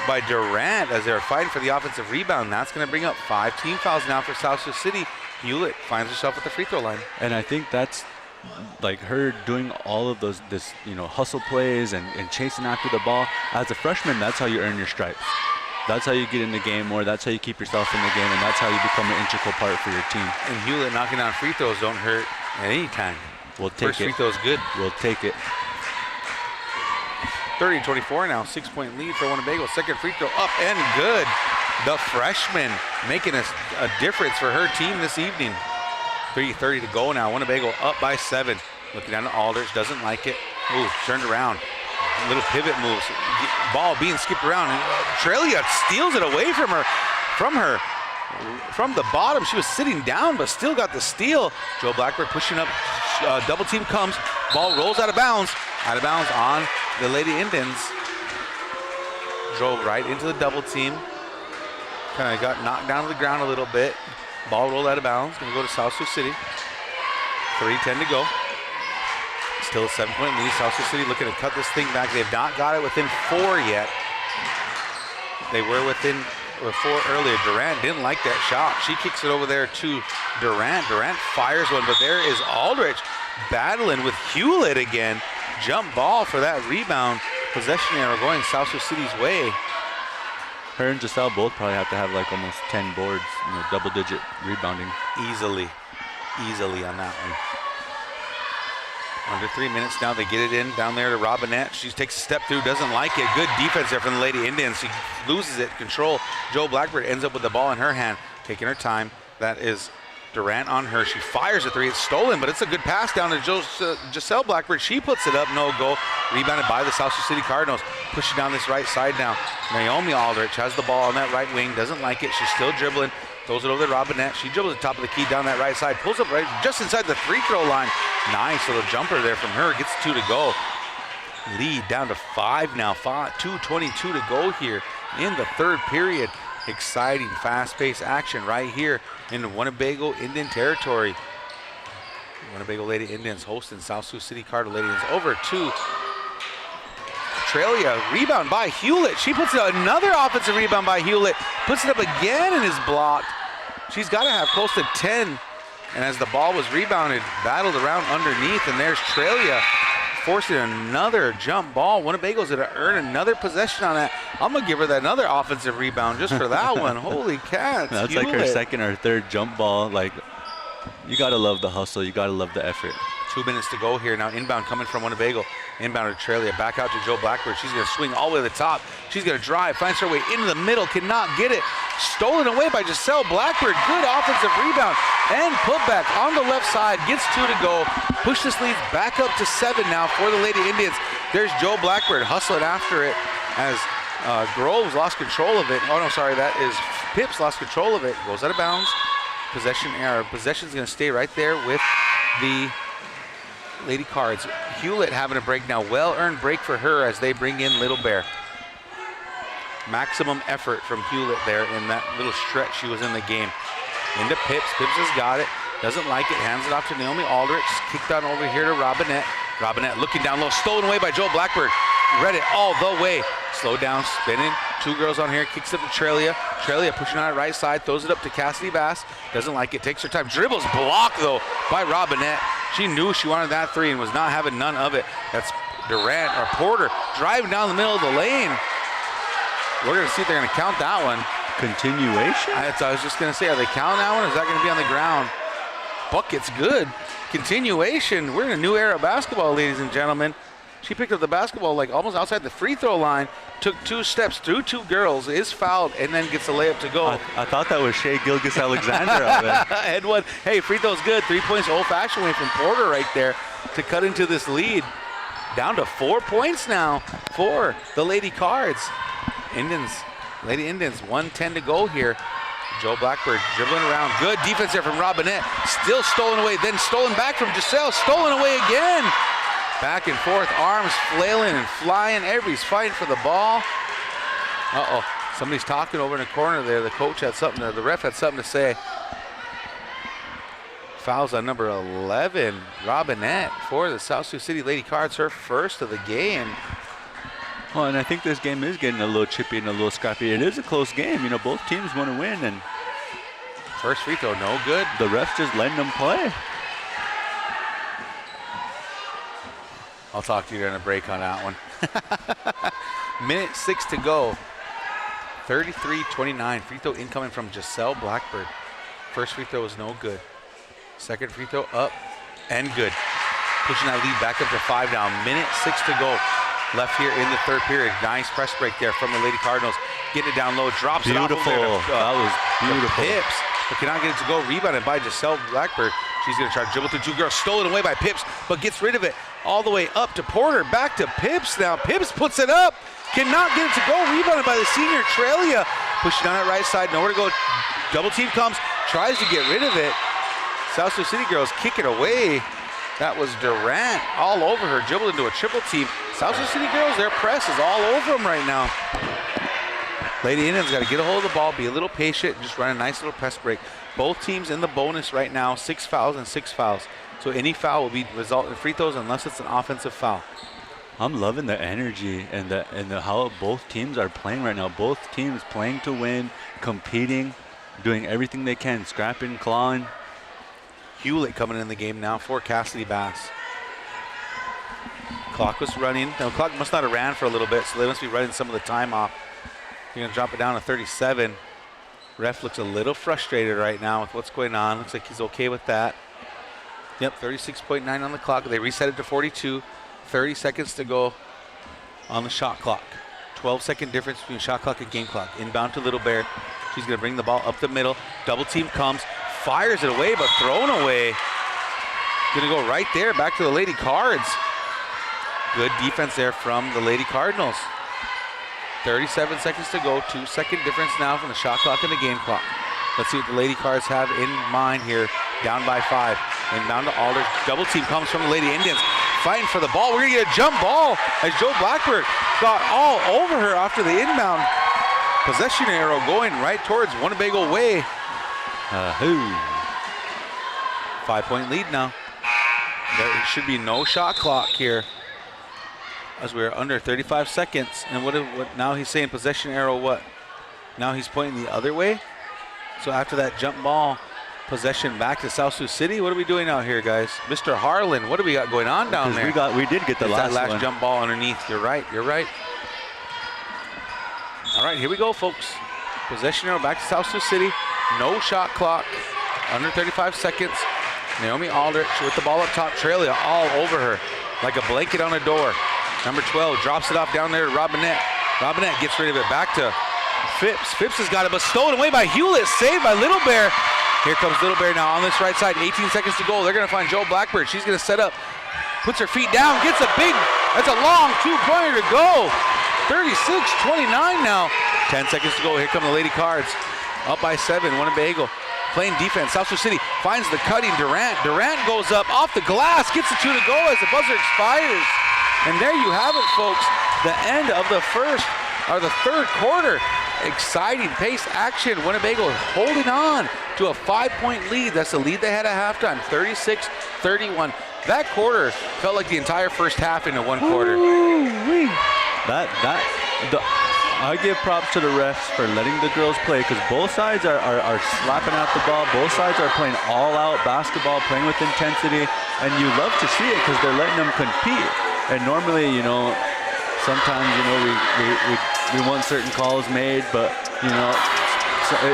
by Durant as they're fighting for the offensive rebound. That's going to bring up 5 team fouls now for South Sioux City. Hewlett finds herself at the free throw line. And I think that's like her doing all of this hustle plays and chasing after the ball. As a freshman, that's how you earn your stripes. That's how you get in the game more. That's how you keep yourself in the game, and that's how you become an integral part for your team. And Hewlett knocking down free throws don't hurt at any time. We'll take First it. free throw's good. We'll take it. 30-24 now, 6-point lead for Winnebago. Second free throw up and good. The freshman making a difference for her team this evening. 3:30 to go now. Winnebago up by 7. Looking down to Aldrich, doesn't like it. Ooh, turned around. Little pivot moves. Ball being skipped around. And Trelia steals it away from her. From the bottom, she was sitting down, but still got the steal. Joe Blackbird pushing up. Double team comes. Ball rolls out of bounds. Out of bounds on the Lady Indians. Drove right into the double team. Kind of got knocked down to the ground a little bit. Ball rolled out of bounds. Going to go to South Sioux City. 3:10 to go. Still a 7-point lead. South Sioux City looking to cut this thing back. They've not got it within 4 yet. They were within 4 earlier. Durant didn't like that shot. She kicks it over there to Durant. Durant fires one, but there is Aldrich battling with Hewlett again. Jump ball for that rebound. Possession arrow going South Sioux City's way. Her and Giselle both probably have to have like almost 10 boards, double-digit rebounding. Easily on that one. Under 3 minutes now, they get it in down there to Robinette. She takes a step through, doesn't like it. Good defense there from the Lady Indians. She loses it, control. Joe Blackbird ends up with the ball in her hand, taking her time. That is Durant on her. She fires a 3. It's stolen, but it's a good pass down to Giselle Blackbird. She puts it up, no go. Rebounded by the South Sioux City Cardinals. Pushing down this right side now. Naomi Aldrich has the ball on that right wing, doesn't like it. She's still dribbling. Throws it over to Robinette. She dribbles the top of the key down that right side. Pulls up right just inside the free throw line. Nice little jumper there from her. Gets 2 to go. Lead down to 5 now. 2:22 to go here in the third period. Exciting, fast-paced action right here in the Winnebago Indian territory. Winnebago Lady Indians hosting South Sioux City Cardinal Lady Indians. Over to Trelia. Rebound by Hewlett. She puts it another offensive rebound by Hewlett. Puts it up again and is blocked. She's got to have close to 10. And as the ball was rebounded, battled around underneath, and there's Trelia forcing another jump ball. Winnebago's going to earn another possession on that. I'm going to give her that another offensive rebound just for that one. Holy cats. That's Hewlett. like her second or third jump ball. Like, you got to love the hustle. You got to love the effort. 2 minutes to go here now. Inbound coming from Winnebago. Inbound to Trelia. Back out to Joe Blackbird. She's going to swing all the way to the top. She's going to drive. Finds her way into the middle. Cannot get it. Stolen away by Giselle Blackbird. Good offensive rebound. And put back on the left side. Gets 2 to go. Push this lead back up to 7 now for the Lady Indians. There's Joe Blackbird hustling after it as Groves lost control of it. Oh, no, sorry. That is Pips lost control of it. Goes out of bounds. Possession error. Possession's going to stay right there with the Lady Cards. Hewlett having a break now. Well-earned break for her as they bring in Little Bear. Maximum effort from Hewlett there in that little stretch she was in the game. Into Pips. Pips has got it. Doesn't like it. Hands it off to Naomi Aldrich. Kicked on over here to Robinette. Robinette looking down low. Stolen away by Joe Blackbird. Read it all the way. Slow down, spinning. 2 girls on here. Kicks it to Trelia. Trelia pushing on the right side. Throws it up to Cassidy Bass. Doesn't like it. Takes her time. Dribbles blocked though by Robinette. She knew she wanted that 3 and was not having none of it. That's Durant or Porter driving down the middle of the lane. We're going to see if they're going to count that one. Continuation? I was just going to say, are they counting that one or is that going to be on the ground? Bucket's good. Continuation. We're in a new era of basketball, ladies and gentlemen. She picked up the basketball like almost outside the free throw line, took 2 steps through 2 girls, is fouled, and then gets a layup to go. I thought that was Shea Gilgis-Alexander out there. Head one. Hey, free throw's good. 3 points old-fashioned way from Porter right there to cut into this lead. Down to 4 points now for the Lady Cards. Lady Indians, 1:10 to go here. Joe Blackbird dribbling around. Good defense there from Robinette. Still stolen away, then stolen back from Giselle. Stolen away again. Back and forth, arms flailing and flying. Everybody's fighting for the ball. Uh-oh, somebody's talking over in the corner there. The coach had something, the ref had something to say. Fouls on number 11, Robinette for the South Sioux City Lady Cards, her first of the game. Well, and I think this game is getting a little chippy and a little scrappy. It is a close game. You know, both teams want to win, and first free throw, no good. The refs just letting them play. I'll talk to you during a break on that one. Minute 6 to go. 33-29. Free throw incoming from Giselle Blackbird. First free throw was no good. Second free throw up and good. Pushing that lead back up to 5 now. Minute 6 to go. Left here in the third period. Nice press break there from the Lady Cardinals. Getting it down low. Drops it off over there to, that was beautiful. Pips. But cannot get it to go. Rebounded by Giselle Blackbird. She's going to try to dribble through two girls. Stolen away by Pips, but gets rid of it. All the way up to Porter. Back to Pips now. Pips puts it up. Cannot get it to go. Rebounded by the senior Trelia. Pushing down that right side. Nowhere to go. Double team comes. Tries to get rid of it. South Sioux City girls kick it away. That was Durant all over her. Dribbled into a triple team. South Sioux City girls, their press is all over them right now. Lady Indians got to get a hold of the ball, be a little patient, and just run a nice little press break. Both teams in the bonus right now, 6 fouls and 6 fouls. So any foul will be result in free throws unless it's an offensive foul. I'm loving the energy and the how both teams are playing right now. Both teams playing to win, competing, doing everything they can, scrapping, clawing. Hewlett coming in the game now for Cassidy Bass. Clock was running. The clock must not have ran for a little bit, so they must be running some of the time off. You're going to drop it down to 37. Ref looks a little frustrated right now with what's going on. Looks like he's okay with that. Yep, 36.9 on the clock. They reset it to 42. 30 seconds to go on the shot clock. 12-second difference between shot clock and game clock. Inbound to Little Bear. She's going to bring the ball up the middle. Double team comes. Fires it away, but thrown away. Going to go right there, back to the Lady Cards. Good defense there from the Lady Cardinals. 37 seconds to go. 2-second difference now from the shot clock and the game clock. Let's see what the Lady Cards have in mind here. Down by 5. Inbound to Alders. Double team comes from the Lady Indians. Fighting for the ball. We're going to get a jump ball as Joe Blackbird got all over her after the inbound. Possession arrow going right towards Winnebago way. 5-point lead now. There should be no shot clock here as we're under 35 seconds. And what now he's saying possession arrow what? Now he's pointing the other way. So after that jump ball, possession back to South Sioux City. What are we doing out here, guys? Mr. Harlan, what do we got going on down there? We did get the last one. Jump ball underneath. You're right. All right, here we go, folks. Possession arrow back to South Sioux City. No shot clock. Under 35 seconds. Naomi Aldrich with the ball up top. Trelia all over her like a blanket on a door. Number 12 drops it off down there to Robinette. Robinette gets rid of it back to Phipps. Phipps has got it, but stolen away by Hewlett. Saved by Little Bear. Here comes Little Bear now on this right side. 18 seconds to go. They're going to find Joe Blackbird. She's going to set up. Puts her feet down. Gets a big, that's a long two-pointer to go. 36-29 now. 10 seconds to go. Here come the Lady Cards. Up by 7. Winnebago playing defense. South Sioux City finds the cutting Durant. Durant goes up off the glass. Gets the 2 to go as the buzzer expires. And there you have it, folks. The end of the third quarter. Exciting pace action. Winnebago holding on to a 5-point lead. That's the lead they had at halftime, 36-31. That quarter felt like the entire first half into one quarter. I give props to the refs for letting the girls play because both sides are slapping out the ball. Both sides are playing all-out basketball, playing with intensity, and you love to see it because they're letting them compete. And normally, sometimes, we want certain calls made, but,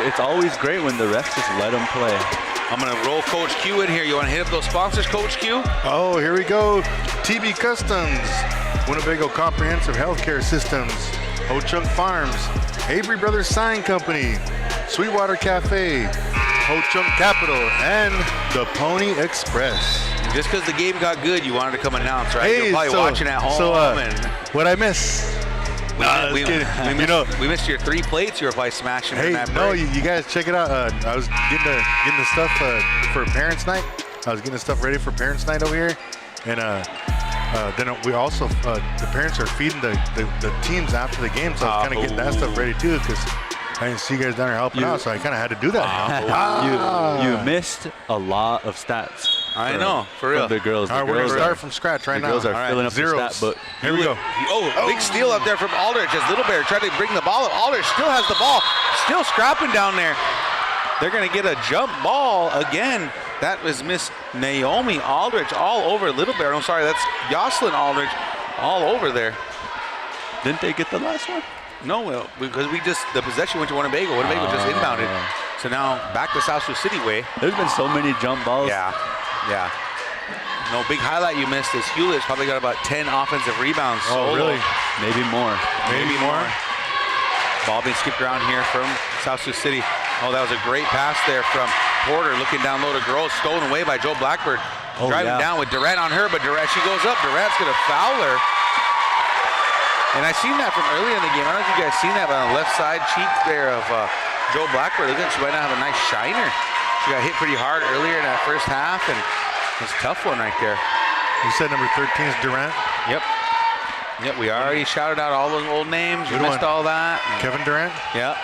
it's always great when the refs just let them play. I'm going to roll Coach Q in here. You want to hit up those sponsors, Coach Q? Oh, here we go. TB Customs, Winnebago Comprehensive Healthcare Systems, Ho-Chunk Farms, Avery Brothers Sign Company, Sweetwater Cafe, Ho-Chunk Capital, and the Pony Express. Just because the game got good, you wanted to come announce, right? You're probably watching at home. What'd I miss? We missed your 3 plates. You were probably smashing. Hey, no, you guys check it out. I was getting the stuff for Parents' Night. I was getting the stuff ready for Parents' Night over here, and then we also the parents are feeding the teams after the game, so I was kind of getting that stuff ready too because I didn't see you guys down there helping out, so I kind of had to do that. You missed a lot of stats. I know, for real. The girls. All right, we're going to start from scratch right the now. girls are All right, filling up zeros. the stat book. Here we go. Big steal up there from Aldrich as Little Bear tried to bring the ball up. Aldrich still has the ball, still scrapping down there. They're going to get a jump ball again. That was Miss Naomi Aldrich all over Little Bear. I'm sorry, that's Jocelyn Aldrich all over there. Didn't they get the last one? No, because the possession went to Winnebago. Winnebago just inbounded. So now back to South Sioux City way. There's been so many jump balls. Yeah. No, big highlight you missed is Hewlett's probably got about 10 offensive rebounds. Oh, really? Maybe more. Maybe more. Ball being skipped around here from South Sioux City. Oh, that was a great pass there from Porter looking down low to Groves, stolen away by Joe Blackbird. Driving down with Durant on her, but she goes up. Durant's going to foul her. And I seen that from earlier in the game. I don't know if you guys seen that, but on the left side cheek there of Joe Blackbird. Look like she might not have a nice shiner. She got hit pretty hard earlier in that first half, and it was a tough one right there. You said number 13 is Durant? Yep, we already shouted out all those old names. You Good missed one. all that. Kevin Durant? Yep.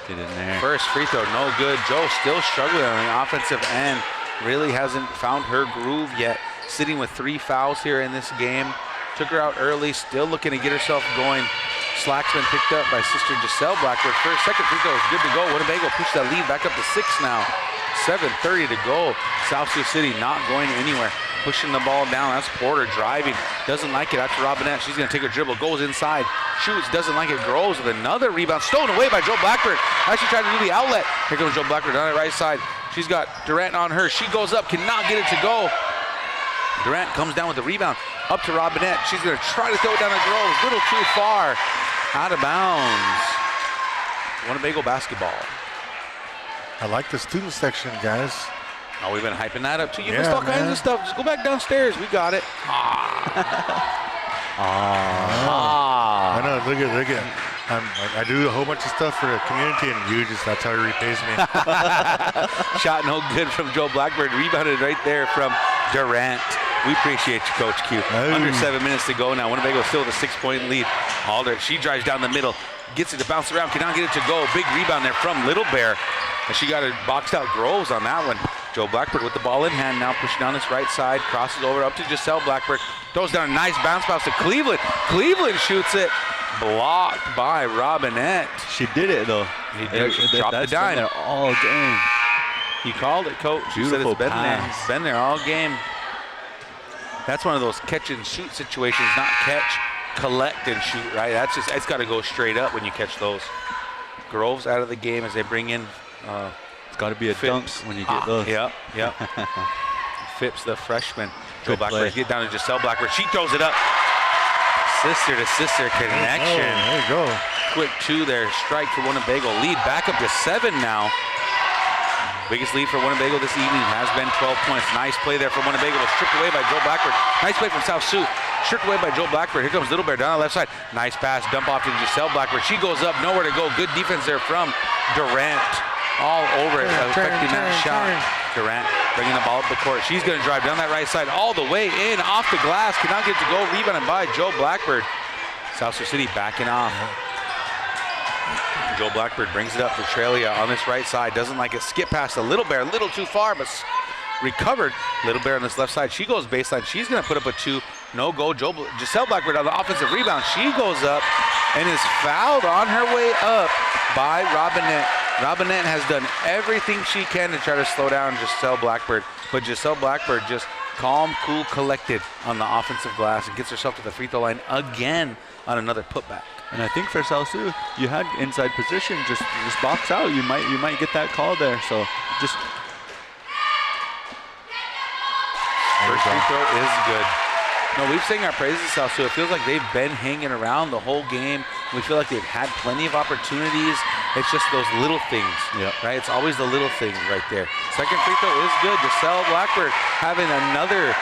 Get in there. First free throw, no good. Joe still struggling on the offensive end. Really hasn't found her groove yet. Sitting with 3 fouls here in this game. Took her out early, still looking to get herself going. Slack's been picked up by Sister Giselle Blackbird. Second free throw is good to go. Winnebago pushed that lead back up to 6 now. 7:30 to go. South Sioux City not going anywhere. Pushing the ball down. That's Porter driving. Doesn't like it. That's Robinette. She's going to take her dribble. Goes inside. Shoots. Doesn't like it. Grows with another rebound. Stolen away by Joe Blackbird. Actually trying to do the outlet. Here comes Joe Blackbird on the right side. She's got Durant on her. She goes up. Cannot get it to go. Durant comes down with the rebound. Up to Robinette. She's going to try to throw it down to Groves. A little too far. Out of bounds. Winnebago basketball. I like the student section, guys. Oh, we've been hyping that up too. You Yeah, missed all kinds man. of stuff. Just go back downstairs. We got it. I know, look at. I do a whole bunch of stuff for the community, and that's how he repays me. Shot no good from Joe Blackbird. Rebounded right there from Durant. We appreciate you, Coach Q. Under 7 minutes to go now. Winnebago still with a 6-point lead. Aldrich, she drives down the middle. Gets it to bounce around. Cannot get it to go. Big rebound there from Little Bear. And she got it boxed out Groves on that one. Joe Blackbird with the ball in hand now, pushing down this right side. Crosses over up to Giselle Blackbird. Throws down a nice bounce pass to Cleveland. Cleveland shoots it. Blocked by Robinette. She did it though. He dropped the That's dime. been there all game. He called it, Coach. He said Beautiful it's been there. pass. It's been there all game. That's one of those catch and shoot situations, not catch, collect and shoot, right? It's got to go straight up when you catch those. Groves out of the game as they bring in It's got to be a dunk Phipps. when you get those. Yep. Phipps, the freshman. Joe Good Blackbird, play. get down to Giselle Blackbird. She throws it up. Sister to sister connection. Oh, there you go. Quick 2 there. Strike for Winnebago. Lead back up to 7 now. Biggest lead for Winnebago this evening has been 12 points. Nice play there from Winnebago. Was stripped away by Joe Blackbird. Nice play from South Sioux. Stripped away by Joe Blackbird. Here comes Little Bear down the left side. Nice pass. Dump off to Giselle Blackbird. She goes up. Nowhere to go. Good defense there from Durant. All over it. Affecting that shot. Durant bringing the ball up the court. She's going to drive down that right side all the way in. Off the glass. Cannot get to go. Rebounded by Joe Blackbird. South Sioux City backing off. Joe Blackbird brings it up to Trelia on this right side. Doesn't like it. Skip past the Little Bear. A little too far, but recovered. Little Bear on this left side. She goes baseline. She's going to put up a 2. No go. Giselle Blackbird on the offensive rebound. She goes up and is fouled on her way up by Robinette. Robinette has done everything she can to try to slow down Giselle Blackbird. But Giselle Blackbird just calm, cool, collected on the offensive glass and gets herself to the free throw line again on another putback. And I think for South Sioux, you had inside position, just box out. You might get that call there. So just first free throw is good. No, we've sang our praises, South Sioux. It feels like they've been hanging around the whole game. We feel like they've had plenty of opportunities. It's just those little things, right? It's always the little things right there. Second free throw is good. Giselle Blackbird having another,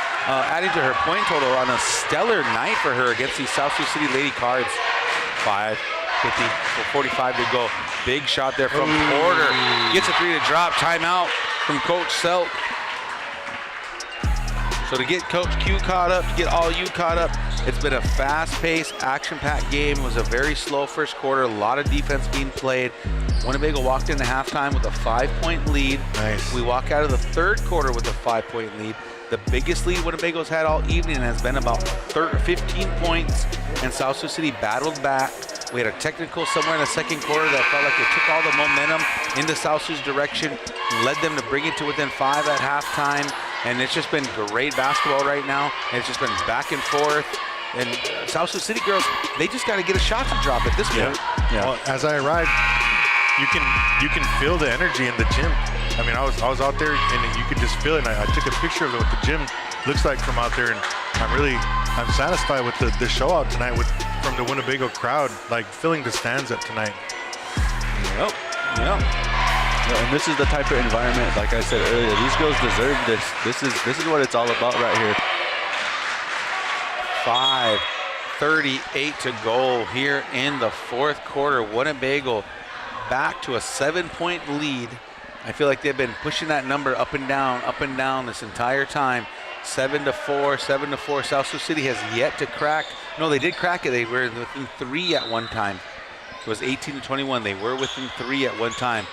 adding to her point total on a stellar night for her against these South Sioux City Lady Cards. 5, 50, 45 to go. Big shot there from Porter. Gets a 3 to drop. Timeout from Coach Selk. So to get Coach Q caught up, to get all you caught up, it's been a fast-paced, action-packed game. It was a very slow first quarter, a lot of defense being played. Winnebago walked into halftime with a 5-point lead. Nice. We walk out of the third quarter with a 5-point lead. The biggest lead Winnebago's had all evening has been about 15 points, and South Sioux City battled back. We had a technical somewhere in the second quarter that felt like it took all the momentum into South Sioux's direction, led them to bring it to within 5 at halftime, and it's just been great basketball right now. And it's just been back and forth, and South Sioux City girls, they just got to get a shot to drop at this point. Yeah. Well, as I arrived, you can feel the energy in the gym. I mean, I was out there and you could just feel it. And I took a picture of what the gym looks like from out there, and I'm satisfied with the show out tonight from the Winnebago crowd, like filling the stands up tonight. Yep. And this is the type of environment, like I said earlier, these girls deserve this. This is what it's all about right here. 5:38 to go here in the fourth quarter. Winnebago back to a 7-point lead. I feel like they've been pushing that number up and down this entire time. 7-4, 7-4. South Sioux City has yet to crack. No, they did crack it. They were within 3 at one time. It was 18-21. They were within 3 at one time.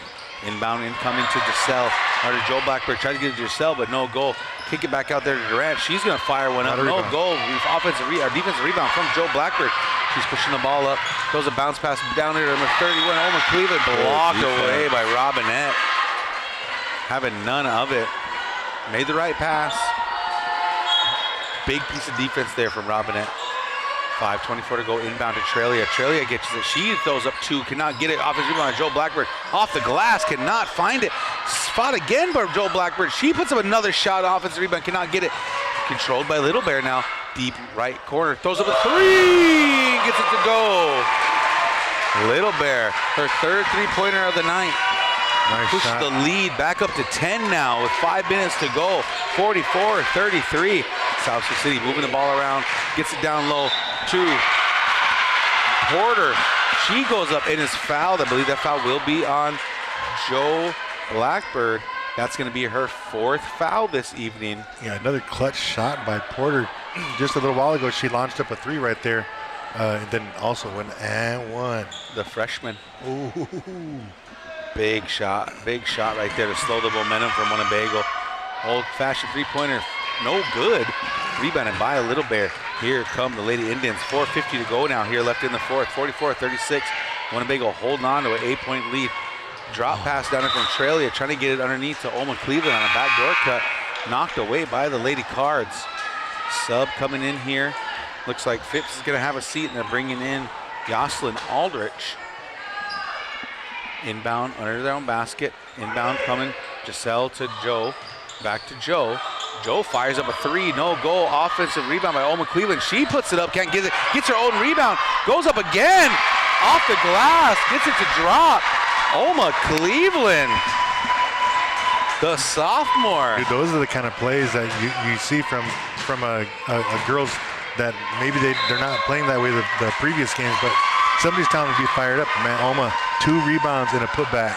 Inbound incoming to Giselle. Or to Joe Blackbird. Tried to get it to Giselle, but no goal. Kick it back out there to Durant. She's going to fire one up. No goal. Defensive rebound from Joe Blackbird. She's pushing the ball up. Throws a bounce pass down there to number 31. Oma Cleveland blocked away by Robinette. Having none of it. Made the right pass. Big piece of defense there from Robinette. 5:24 to go, inbound to Trelia. Trelia gets it. She throws up 2, cannot get it. Offensive rebound on Joe Blackbird. Off the glass, cannot find it. Fought again by Joe Blackbird. She puts up another shot. Offensive rebound, cannot get it. Controlled by Little Bear now. Deep right corner. Throws up a 3. Gets it to go. Little Bear, her third three-pointer of the night. Nice Push shot. the lead back up to 10 now with 5 minutes to go. 44-33. South Sioux City moving the ball around, gets it down low to Porter. She goes up and is fouled. I believe that foul will be on Joe Blackbird. That's going to be her 4th foul this evening. Yeah, another clutch shot by Porter. Just a little while ago, she launched up a 3 right there. And then also went and one. The freshman. Ooh. Big shot right there to slow the momentum from Winnebago. Old-fashioned three-pointer, no good. Rebounded by a Little Bear. Here come the Lady Indians. 4:50 to go now here left in the fourth. 44-36. Winnebago holding on to an 8-point lead. Drop pass down there from Trelia, trying to get it underneath to Oma Cleveland on a backdoor cut. Knocked away by the Lady Cards. Sub coming in here. Looks like Phipps is going to have a seat, and they're bringing in Jocelyn Aldrich. Inbound under their own basket. Inbound coming. Giselle to Joe. Back to Joe. Joe fires up a 3. No goal. Offensive rebound by Oma Cleveland. She puts it up. Can't get it. Gets her own rebound. Goes up again. Off the glass. Gets it to drop. Oma Cleveland. The sophomore. Dude, those are the kind of plays that you see from a girls that maybe they're not playing that way the previous games, but somebody's telling them to be fired up. Man, Oma, 2 rebounds and a putback.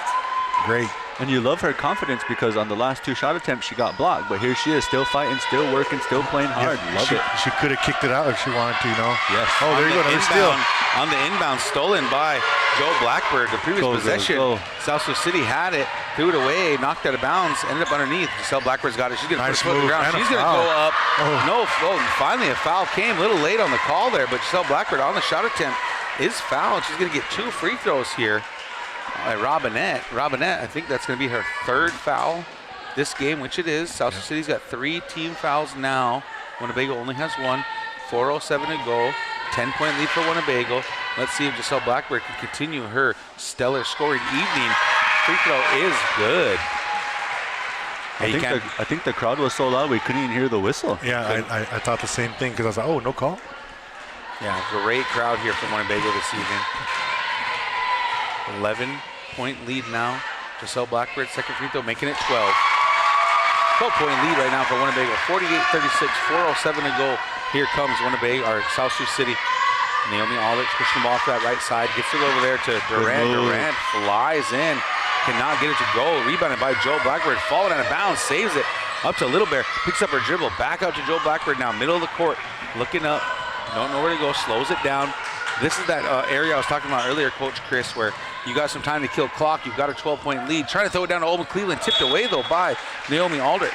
Great. And you love her confidence because on the last 2 shot attempts, she got blocked. But here she is, still fighting, still working, still playing hard. Love it. She could have kicked it out if she wanted to, you know? Yes. Oh, there you go. Another steal. On the inbound, stolen by Joe Blackbird. The previous possession, South Sioux City had it, threw it away, knocked out of bounds, ended up underneath. Giselle Blackbird's got it. She's going to put her foot on the ground. She's going to go up. Finally a foul came. A little late on the call there, but Giselle Blackbird on the shot attempt is fouled. She's going to get 2 free throws here by Robinette. Robinette, I think that's going to be her 3rd foul this game, which it is. South Sioux City's got 3 team fouls now. Winnebago only has 1. 4:07 to go. 10-point lead for Winnebago. Let's see if Giselle Blackbird can continue her stellar scoring evening. Free throw is good. I think the crowd was so loud we couldn't even hear the whistle. Yeah, I thought the same thing because I was like, oh, no call? Yeah, great crowd here from Winnebago this evening. 11-point lead now. Giselle Blackbird, second free throw, making it 12. 12-point lead right now for Winnebago. 48-36, 4:07 to go. Here comes Winnebago, or South Sioux City. Naomi Aldrich pushing the ball to that right side. Gets it over there to Durant. Durant flies in. Cannot get it to go. Rebounded by Joe Blackbird. Falling out of bounds. Saves it. Up to Little Bear. Picks up her dribble. Back out to Joe Blackbird now. Middle of the court. Looking up. Don't know where to go. Slows it down. This is that area I was talking about earlier, Coach Chris, where you got some time to kill clock. You've got a 12-point lead. Trying to throw it down to Old Cleveland. Tipped away, though, by Naomi Aldrich.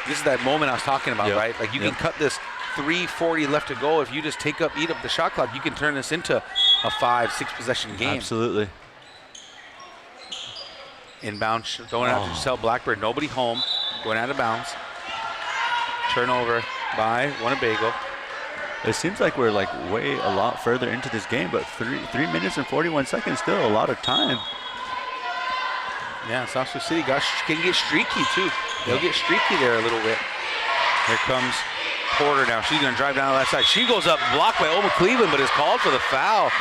This is that moment I was talking about, right? Like, you can cut this 3:40 left to go. If you just eat up the shot clock, you can turn this into a 5-6 possession game. Absolutely. Inbound, throwing out to Giselle Blackbird. Nobody home. Going out of bounds. Turnover by Winnebago. It seems like we're like way a lot further into this game, but 3 minutes and 41 seconds, still a lot of time. Yeah, South Sioux City can get streaky too. They'll get streaky there a little bit. Here comes Porter now. She's going to drive down the left side. She goes up, blocked by Oma Cleveland, but is called for the foul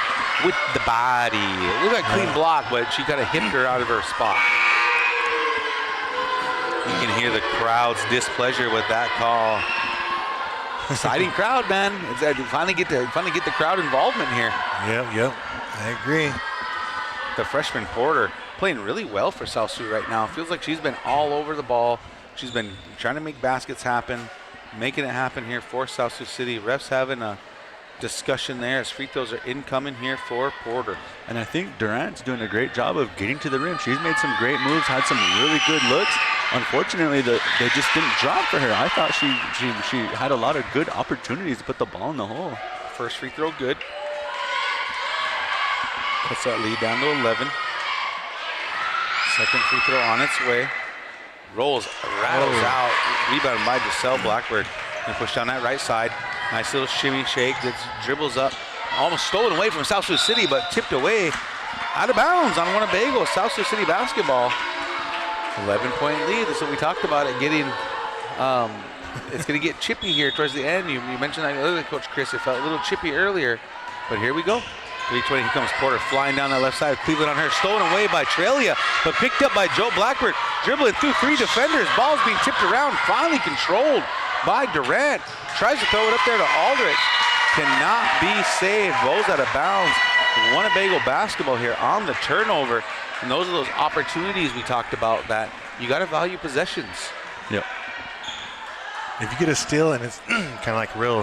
with the body. It looked like a clean block, but she kind of hipped her out of her spot. You can hear the crowd's displeasure with that call. Exciting crowd, man. Finally get the crowd involvement here. Yep. I agree. The freshman Porter playing really well for South Sioux right now. Feels like she's been all over the ball. She's been trying to make baskets happen, making it happen here for South Sioux City. Refs having a discussion there as free throws are incoming here for Porter. And I think Durant's doing a great job of getting to the rim. She's made some great moves, had some really good looks. Unfortunately, they just didn't drop for her. I thought she had a lot of good opportunities to put the ball in the hole. First free throw good. Puts that lead down to 11. Second free throw on its way. Rattles out. Rebound by Giselle Blackbird. And push down that right side. Nice little shimmy shake. Gets dribbles up. Almost stolen away from South Sioux City, but tipped away out of bounds on Winnebago. South Sioux City basketball. 11-point lead. That's what we talked about it getting. It's going to get chippy here towards the end. You mentioned that earlier, Coach Chris. It felt a little chippy earlier, but here we go. 3:20. Here comes Porter flying down that left side. Cleveland on her. Stolen away by Trelia, but picked up by Joe Blackbird. Dribbling through 3 defenders. Ball's being tipped around. Finally controlled by Durant. Tries to throw it up there to Aldrich. Cannot be saved. Goes out of bounds. Winnebago basketball here on the turnover. And those are those opportunities we talked about that you got to value possessions. Yep. If you get a steal and it's kind of like real,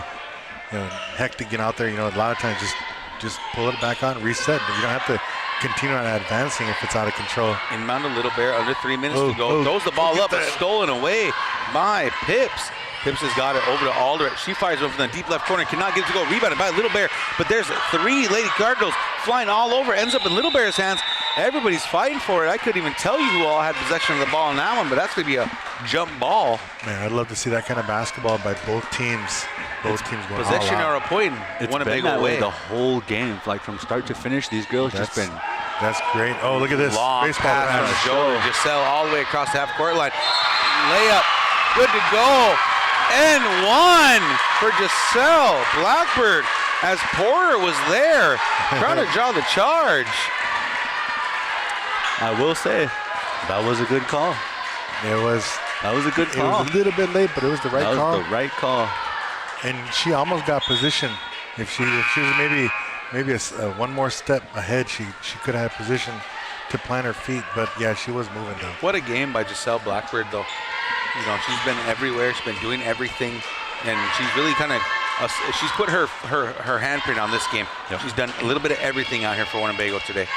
hectic getting out there, a lot of times just pull it back on, reset. But you don't have to continue on advancing if it's out of control. Inbound to Little Bear, under 3 minutes to go. Throws the ball up, but stolen away by Pips. Pips has got it over to Aldrich. She fires over from the deep left corner, cannot get it to go. Rebounded by Little Bear, but there's 3 Lady Cardinals flying all over. Ends up in Little Bear's hands. Everybody's fighting for it. I couldn't even tell you who all had possession of the ball in that one, but that's going to be a jump ball. Man, I'd love to see that kind of basketball by both teams. Both teams going possession all out. or a point. It's been that way the whole game, like from start to finish. These girls just been. That's great. Oh, look at this. Long baseball pass from Joe Giselle all the way across the half-court line. Layup, good to go. And 1 for Giselle Blackbird as Porter was there trying to draw the charge. I will say, that was a good call. That was a good call. It was a little bit late, but it was the right call. That was the right call. And she almost got position. If she was maybe one more step ahead, she could have had position to plant her feet. But yeah, she was moving though. What a game by Giselle Blackbird though. She's been everywhere. She's been doing everything, and she's really kind of she's put her handprint on this game. Yep. She's done a little bit of everything out here for Winnebago today.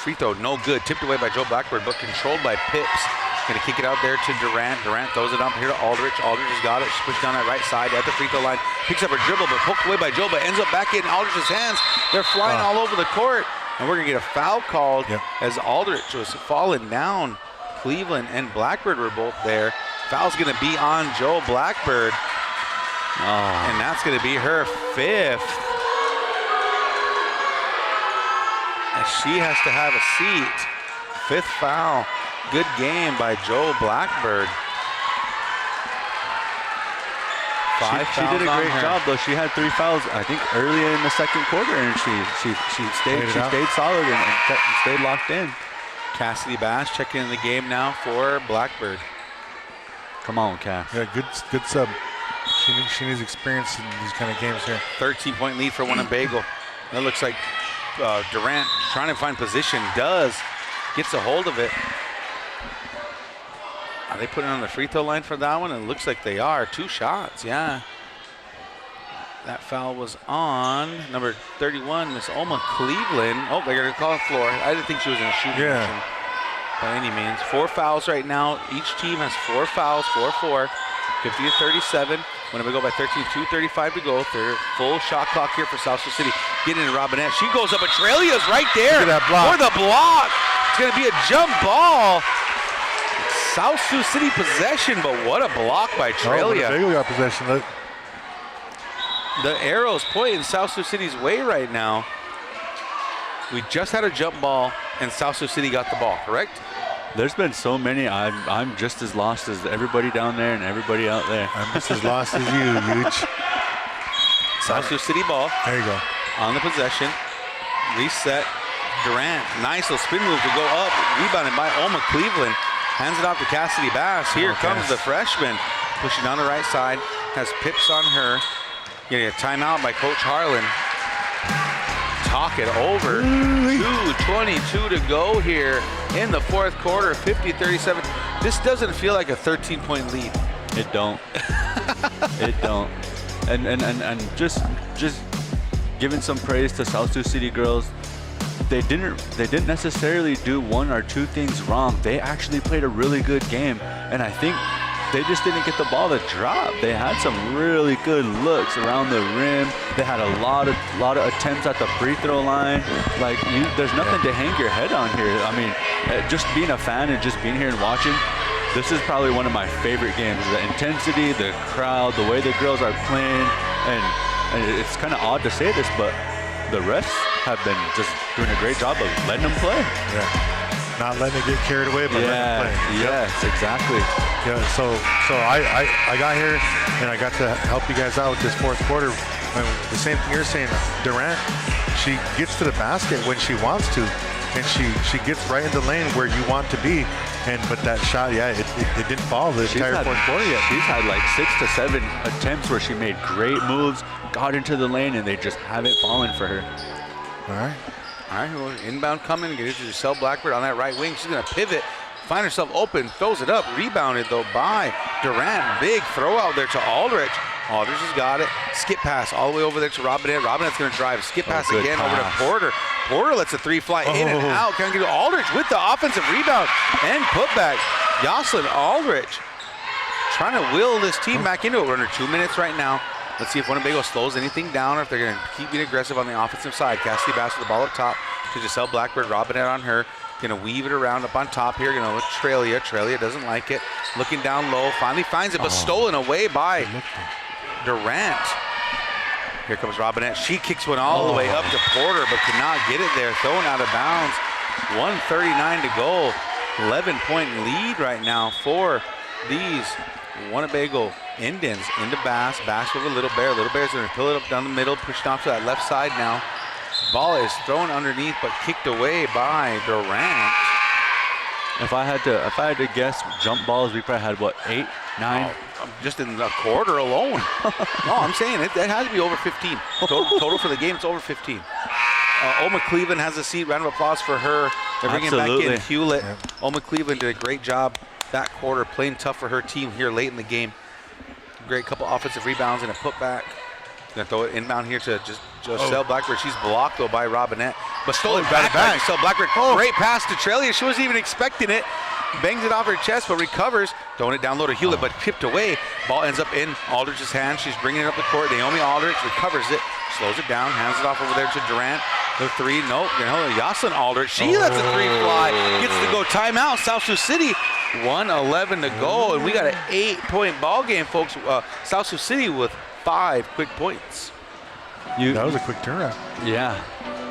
Free throw, no good. Tipped away by Joe Blackbird, but controlled by Pips. Going to kick it out there to Durant. Durant throws it up here to Aldrich. Aldrich has got it. She pushes down that right side at the free throw line. Picks up her dribble, but poked away by Joe, but ends up back in Aldrich's hands. They're flying all over the court. And we're going to get a foul called as Aldrich was falling down. Cleveland and Blackbird were both there. Foul's going to be on Joe Blackbird. And that's going to be her 5th. And she has to have a seat. 5th foul. Good game by Joe Blackbird. She did a great job though. She had 3 fouls, I think, early in the second quarter, and she stayed solid and stayed locked in. Cassidy Bass checking in the game now for Blackbird. Come on, Cass. Yeah, good sub. She needs experience in these kind of games here. 13-point lead for Winnebago. That looks like Durant trying to find position. Gets a hold of it. Are they putting on the free throw line for that one? It looks like they are. 2 shots, yeah. That foul was on number 31, Miss Alma Cleveland. Oh, they're going to call it floor. I didn't think she was in a shooting motion by any means. 4 fouls right now. Each team has 4 fouls, 4-4. 50-37. Winnebago by 13, 2:35 to go. Third full shot clock here for South Sioux City. Getting into Robinette. She goes up, but Trelia's right there Look at that block. for the block. It's going to be a jump ball. South Sioux City possession, but what a block by Trelia. Winnebago got possession. Look. The arrow's pointing South Sioux City's way right now. We just had a jump ball, and South Sioux City got the ball, correct? There's been so many. I'm just as lost as everybody down there and everybody out there. I'm just as lost as you, huge. South Sioux City ball. There you go. On the possession. Reset. Durant. Nice little spin move to go up. Rebounded by Alma Cleveland. Hands it off to Cassidy Bass. Here comes the freshman. Pushing on the right side. Has pips on her. Getting a timeout by Coach Harlan. Talk it over. 2:22 to go here in the fourth quarter. 50-37. This doesn't feel like a 13-point lead. It don't. It don't. And just giving some praise to South Sioux City girls. They didn't necessarily do 1 or 2 things wrong. They actually played a really good game, and I think they just didn't get the ball to drop. They had some really good looks around the rim. They had a lot of attempts at the free throw line. Like, there's nothing to hang your head on here. I mean, just being a fan and just being here and watching, this is probably one of my favorite games. The intensity, the crowd, the way the girls are playing, and it's kind of odd to say this, but the refs have been just doing a great job of letting them play. Yeah. Not letting it get carried away, but letting it play. Yes, exactly. Yeah, so I got here and I got to help you guys out with this fourth quarter. And the same thing you're saying, Durant, she gets to the basket when she wants to, and she gets right in the lane where you want to be. But that shot, it didn't fall the entire fourth quarter yet. She's had like 6 to 7 attempts where she made great moves, got into the lane, and they just haven't fallen for her. All right, well, inbound coming. Get it to Giselle Blackbird on that right wing. She's going to pivot, find herself open, throws it up. Rebounded, though, by Durant. Big throw out there to Aldrich. Aldrich has got it. Skip pass all the way over there to Robinette. Robinette's going to drive. Skip pass again over to Porter. Porter lets a 3 fly in and out. Can't get to Aldrich with the offensive rebound and putback. Jocelyn Aldrich trying to will this team back into it. We're under 2 minutes right now. Let's see if Winnebago slows anything down or if they're going to keep being aggressive on the offensive side. Cassidy Bass with the ball up top to Giselle Blackbird. Robinette on her. Going to weave it around up on top here. Going to look Trelia. Trelia doesn't like it. Looking down low. Finally finds it, but stolen away by Durant. Here comes Robinette. She kicks one all the way up to Porter, but cannot get it there. Thrown out of bounds. 1:39 to go. 11-point lead right now for these Winnebago Indians. Into Bass. Bass over Little Bear. Little Bear's going to pull it up down the middle, pushing off to that left side now. Ball is thrown underneath, but kicked away by Durant. If I had to guess jump balls, we probably had what, 8, 9? Just in the quarter alone. No, I'm saying it has to be over 15. Total for the game, it's over 15. Alma Cleveland has a seat. Round of applause for her. They're bringing back in Hewlett. Yeah. Alma Cleveland did a great job that quarter, playing tough for her team here late in the game. Great couple offensive rebounds and a putback. Gonna throw it inbound here to just Giselle Blackbird. She's blocked though by Robinette, but stolen back by Giselle Blackbird. Great pass to Trelia. She wasn't even expecting it. Bangs it off her chest, but recovers. Throwing it down low to Hewlett, but tipped away. Ball ends up in Aldrich's hand. She's bringing it up the court. Naomi Aldrich recovers it, slows it down, hands it off over there to Durant. The 3, nope. Jocelyn Aldrich. She lets a 3 fly. Gets to go timeout. South Sioux City. 1:11 to go, and we got an 8-point ball game, folks. South Sioux City with 5 quick points. That was a quick turnaround. Yeah,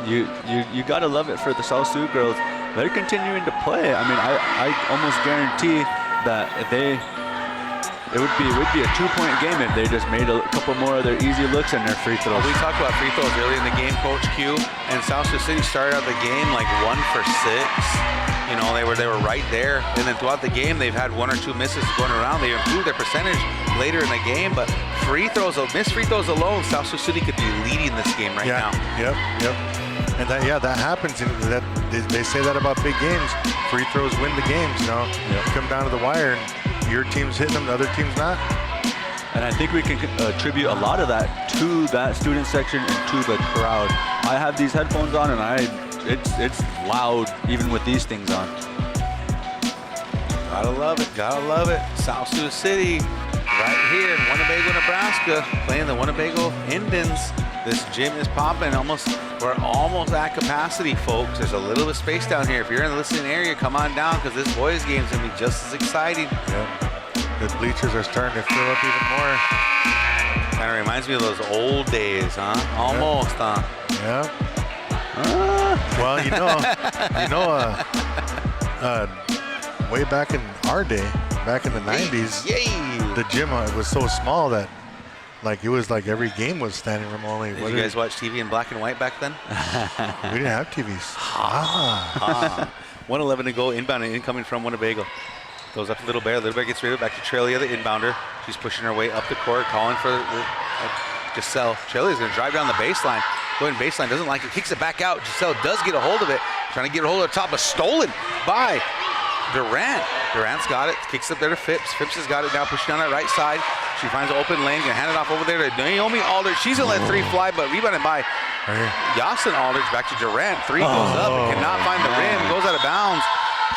you gotta love it for the South Sioux girls. They're continuing to play. I mean, I almost guarantee that it would be a 2-point game if they just made a couple more of their easy looks and their free throws. We talked about free throws early in the game, Coach Q, and South Sioux City started out the game like 1 for 6. You know, they were right there, and then throughout the game they've had 1 or 2 misses going around. They improved their percentage later in the game, but missed free throws alone, South Sioux City could be leading this game right now. Yep. And that happens. They say that about big games. Free throws win the games. You know, come down to the wire. And your team's hitting them, the other team's not. And I think we can attribute a lot of that to that student section and to the crowd. I have these headphones on, and it's loud even with these things on. Gotta love it, gotta love it. South Sioux City, right here in Winnebago, Nebraska, playing the Winnebago Indians. This gym is popping. We're almost at capacity, folks. There's a little bit of space down here. If you're in the listening area, come on down, because this boys game's gonna be just as exciting. Yep. The bleachers are starting to fill up even more. Kind of reminds me of those old days, huh? Almost, huh? Yeah. Well, way back in our day, back in the 90s, the gym was so small that it was like every game was standing room only. Did you guys watch TV in black and white back then? We didn't have TVs. 1:11 to go, inbound and incoming from Winnebago. Goes up to Little Bear. Little Bear gets rid of it. Back to Trelia, the inbounder. She's pushing her way up the court, calling for Giselle. Trelia's going to drive down the baseline. Going baseline, doesn't like it. Kicks it back out. Giselle does get a hold of it. Trying to get a hold of the top, but stolen by Durant. Durant's got it. Kicks it there to Phipps. Phipps has got it now, pushing down that right side. She finds an open lane. Going to hand it off over there to Naomi Aldridge. She's going to let three fly, but rebounded by Yasin Aldridge. Back to Durant. Three goes up and cannot find the rim. Goes out of bounds.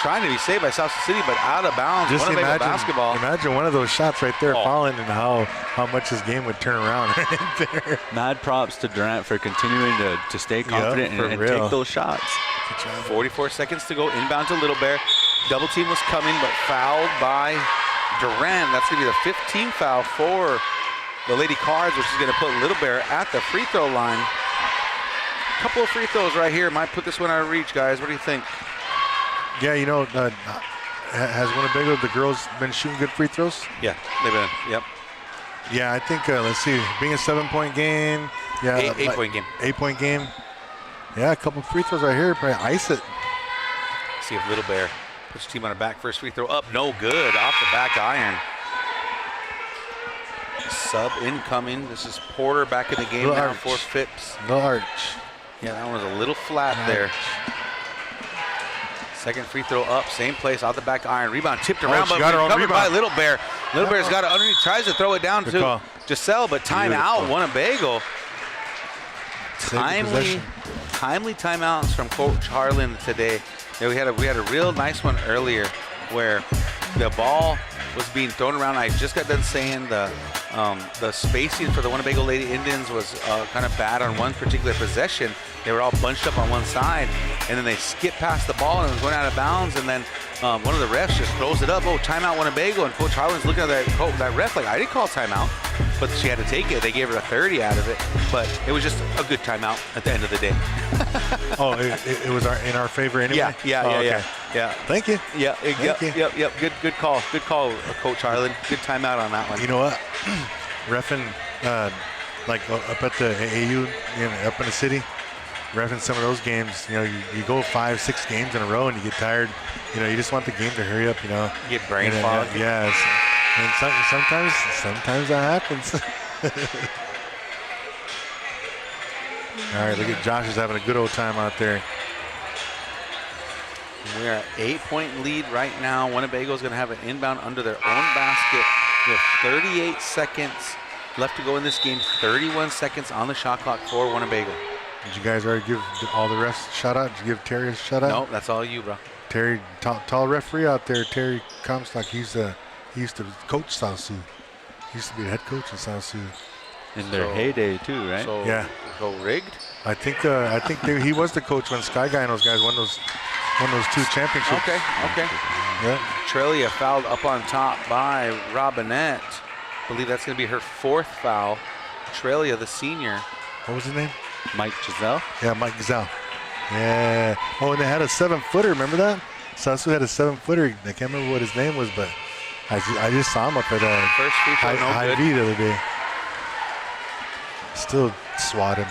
Trying to be saved by South Sioux City, but out of bounds. Just basketball. Imagine one of those shots right there falling, and how much this game would turn around right there. Mad props to Durant for continuing to stay confident and take those shots. 44 seconds to go. Inbound to Little Bear. Double team was coming, but fouled by Durant. That's going to be the 15th foul for the Lady Cards, which is going to put Little Bear at the free throw line. A couple of free throws right here might put this one out of reach, guys. What do you think? Yeah, has Winnebago, the girls, been shooting good free throws? Yeah, they've been, yep. Yeah, I think, let's see, being a 7-point game. Yeah, 8-point game. 8-point game. Yeah, a couple free throws right here, probably ice it. See if Little Bear puts the team on her back. First free throw up, no good, off the back iron. Sub incoming. This is Porter back in the game now for Phipps. No arch. Yeah, that one was a little flat there. Second free throw up, same place, out the back iron. Rebound tipped around, but recovered by Little Bear. Little Bear's got it underneath, tries to throw it down to Giselle, but timeout, Winnebago. Timely timeouts from Coach Harlan today. Yeah, we had a real nice one earlier where the ball was being thrown around. I just got done saying the spacing for the Winnebago Lady Indians was kind of bad on one particular possession. They were all bunched up on one side, and then they skipped past the ball and it was going out of bounds, and then one of the refs just throws it up. Oh, timeout Winnebago, and Coach Harlan's looking at that ref like, I didn't call timeout, but she had to take it. They gave her a 30 out of it, but it was just a good timeout at the end of the day. It was in our favor anyway? Yeah. Thank you. Yep. Good call, Coach Harlan. Good timeout on that one. You know what? Reffing, up at the AAU, up in the city, reffing some of those games, you go 5-6 games in a row and you get tired. You just want the game to hurry up, Get brain fog. Yes. And sometimes that happens. All right, look at Josh is having a good old time out there. We're at 8-point lead right now. Winnebago's going to have an inbound under their own basket. We have 38 seconds left to go in this game. 31 seconds on the shot clock for Winnebago. Did you guys already give all the refs a shout out? Did you give Terry a shout out? No, that's all you, bro. Terry, tall referee out there, Terry Comstock. He used to coach South Sioux. He used to be the head coach of South Sioux. In their heyday too, right? So rigged? I think he was the coach when Sky Guy and those guys won those 2 championships. Okay. Yeah. Trelia fouled up on top by Robinette. I believe that's going to be her 4th foul. Trelia, the senior. What was his name? Mike Giselle? Yeah, Mike Giselle. Yeah. Oh, and they had a 7-footer. Remember that? South Sioux had a 7-footer. I can't remember what his name was, but I just saw him up at First free throw, High V the other day. Still swat him.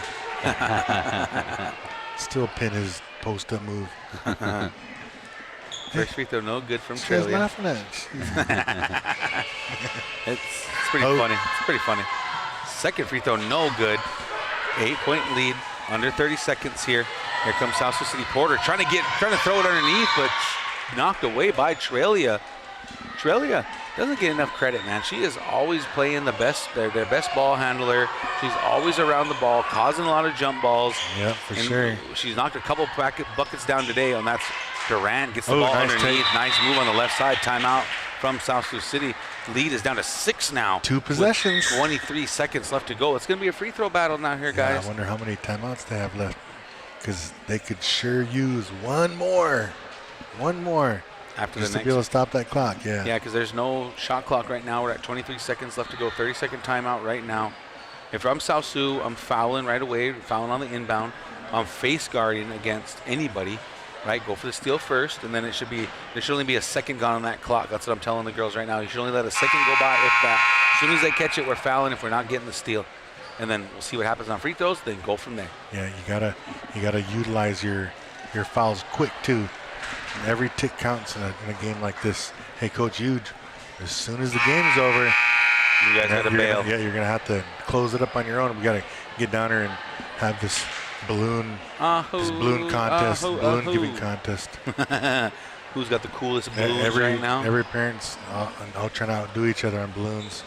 Still pin his post-up move. First free throw, no good from She's Trelia. laughing at It's pretty funny. It's pretty funny. Second free throw, no good. 8-point lead, under 30 seconds here. Here comes South Sioux City. Porter trying to throw it underneath, but knocked away by Trelia. Trelia doesn't get enough credit, man. She is always playing the best, their best ball handler. She's always around the ball, causing a lot of jump balls. Yeah, for sure. She's knocked a couple buckets down today, and that's Durant gets the ball nice underneath. take. Nice move on the left side. Timeout from South Sioux City. Lead is down to 6 now. 2 possessions. 23 seconds left to go. It's going to be a free throw battle now here, guys. I wonder how many timeouts they have left, because they could sure use one more. After just the to be able to stop that clock. Yeah. Yeah, because there's no shot clock right now. We're at 23 seconds left to go. 30-second timeout right now. If I'm South Sioux, I'm fouling right away, fouling on the inbound. I'm face guarding against anybody, right? Go for the steal first, and then there should only be a second gone on that clock. That's what I'm telling the girls right now. You should only let a second go by, if that. As soon as they catch it, we're fouling if we're not getting the steal. And then we'll see what happens on free throws, then go from there. Yeah, you gotta utilize your fouls quick too. And every tick counts in a game like this. Hey, Coach Huge, as soon as the game's over, you guys got to bail. You're gonna have to close it up on your own. We gotta get down there and have this balloon contest, balloon giving contest. Who's got the coolest balloons right now? Every parent's all trying to outdo each other on balloons.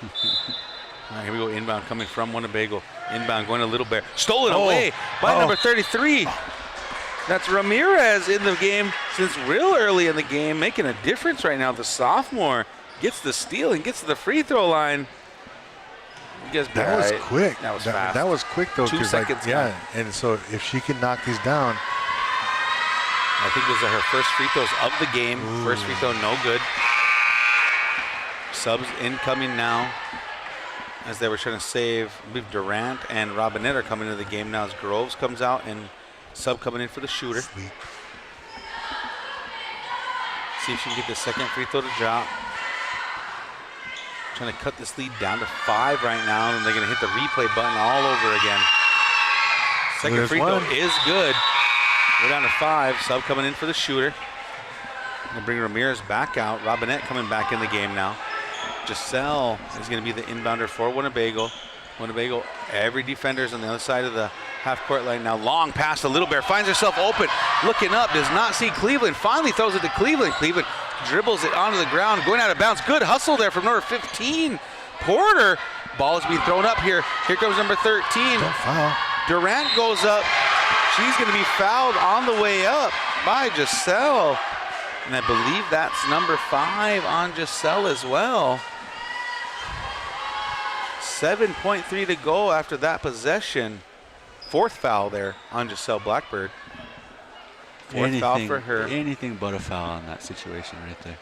All right, here we go. Inbound coming from Winnebago. Inbound going to Little Bear. Stolen away by number 33. That's Ramirez in the game since real early in the game, making a difference right now. The sophomore gets the steal and gets to the free throw line. That was quick. That was fast. That was quick though. 2 seconds. Yeah, and so if she can knock these down. I think those are her first free throws of the game. Ooh. First free throw, no good. Subs incoming now as they were trying to save. I believe Durant and Robinette are coming into the game now as Groves comes out and sub coming in for the shooter. Sweet. See if she can get the second free throw to drop. Trying to cut this lead down to 5 right now, and they're going to hit the replay button all over again. Second free throw is good. We're down to 5. Sub coming in for the shooter. Gonna bring Ramirez back out. Robinette coming back in the game now. Giselle is going to be the inbounder for Winnebago. Winnebago, every defender's on the other side of the half-court line now. Long pass to Little Bear, finds herself open, looking up, does not see Cleveland, finally throws it to Cleveland. Cleveland dribbles it onto the ground, going out of bounds. Good hustle there from number 15, Porter. Ball is being thrown up here. Here comes number 13. Don't foul. Durant goes up. She's going to be fouled on the way up by Giselle. And I believe that's number 5 on Giselle as well. 7.3 to go after that possession. 4th foul there on Giselle Blackbird. 4th foul for her. Anything but a foul on that situation right there.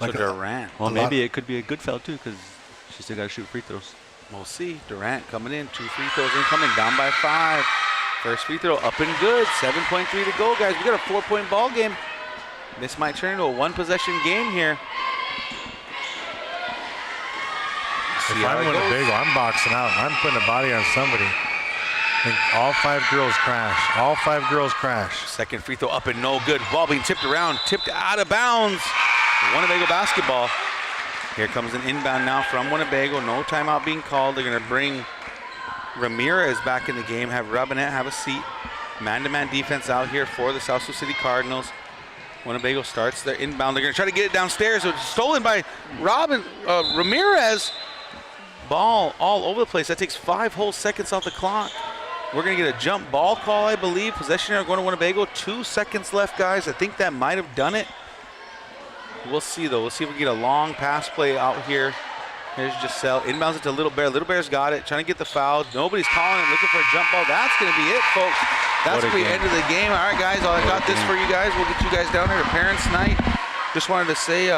So Durant. Well, maybe it could be a good foul too, because she still got to shoot free throws. We'll see. Durant coming in. 2 free throws incoming. Down by 5. First free throw up and good. 7.3 to go, guys. We got a 4-point ball game. This might turn into a 1-possession game here. If I'm Winnebago, I'm boxing out. I'm putting a body on somebody. I think all 5 girls crash. All 5 girls crash. Second free throw up and no good. Ball being tipped around, tipped out of bounds. Winnebago basketball. Here comes an inbound now from Winnebago. No timeout being called. They're going to bring Ramirez back in the game. Have Robinette have a seat. Man-to-man defense out here for the South Sioux City Cardinals. Winnebago starts their inbound. They're going to try to get it downstairs. It's stolen by Ramirez. Ball all over the place. That takes 5 whole seconds off the clock. We're going to get a jump ball call, I believe. Possession here going to Winnebago. 2 seconds left, guys. I think that might have done it. We'll see, though. We'll see if we can get a long pass play out here. Here's Giselle. Inbounds it to Little Bear. Little Bear's got it. Trying to get the foul. Nobody's calling it. Looking for a jump ball. That's going to be it, folks. That's the end of the game. All right, guys. I got this for you guys. We'll get you guys down here to Parents Night. Just wanted to say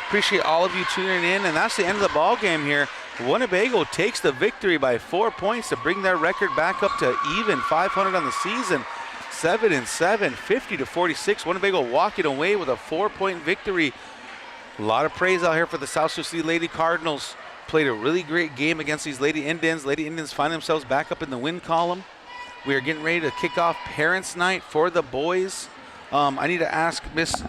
appreciate all of you tuning in. And that's the end of the ball game here. Winnebago takes the victory by 4 points to bring their record back up to even 500 on the season. 7-7, 50-46. Winnebago walking away with a 4-point victory. A lot of praise out here for the South Sioux City Lady Cardinals. Played a really great game against these Lady Indians. Lady Indians find themselves back up in the win column. We are getting ready to kick off Parents Night for the boys. I need to ask Miss,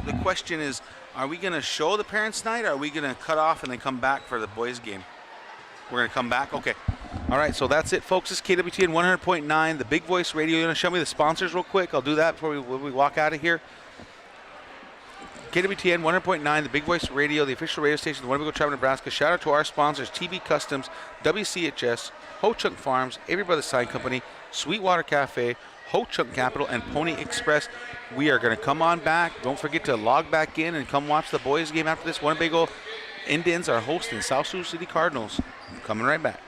the question is, are we going to show the Parents Night, or are we going to cut off and then come back for the boys game? We're going to come back? Okay. All right, so that's it, folks. This is KWTN 100.9, the Big Voice Radio. You want to show me the sponsors real quick? I'll do that before we walk out of here. KWTN 100.9, the Big Voice Radio, the official radio station of the Winnebago Tribe of Nebraska. Shout out to our sponsors, TB Customs, WCHS, Ho Chunk Farms, Avery Brothers Sign Company, Sweetwater Cafe, Ho Chunk Capital, and Pony Express. We are going to come on back. Don't forget to log back in and come watch the boys game after this. Winnebago Indians are hosting South Sioux City Cardinals. Coming right back.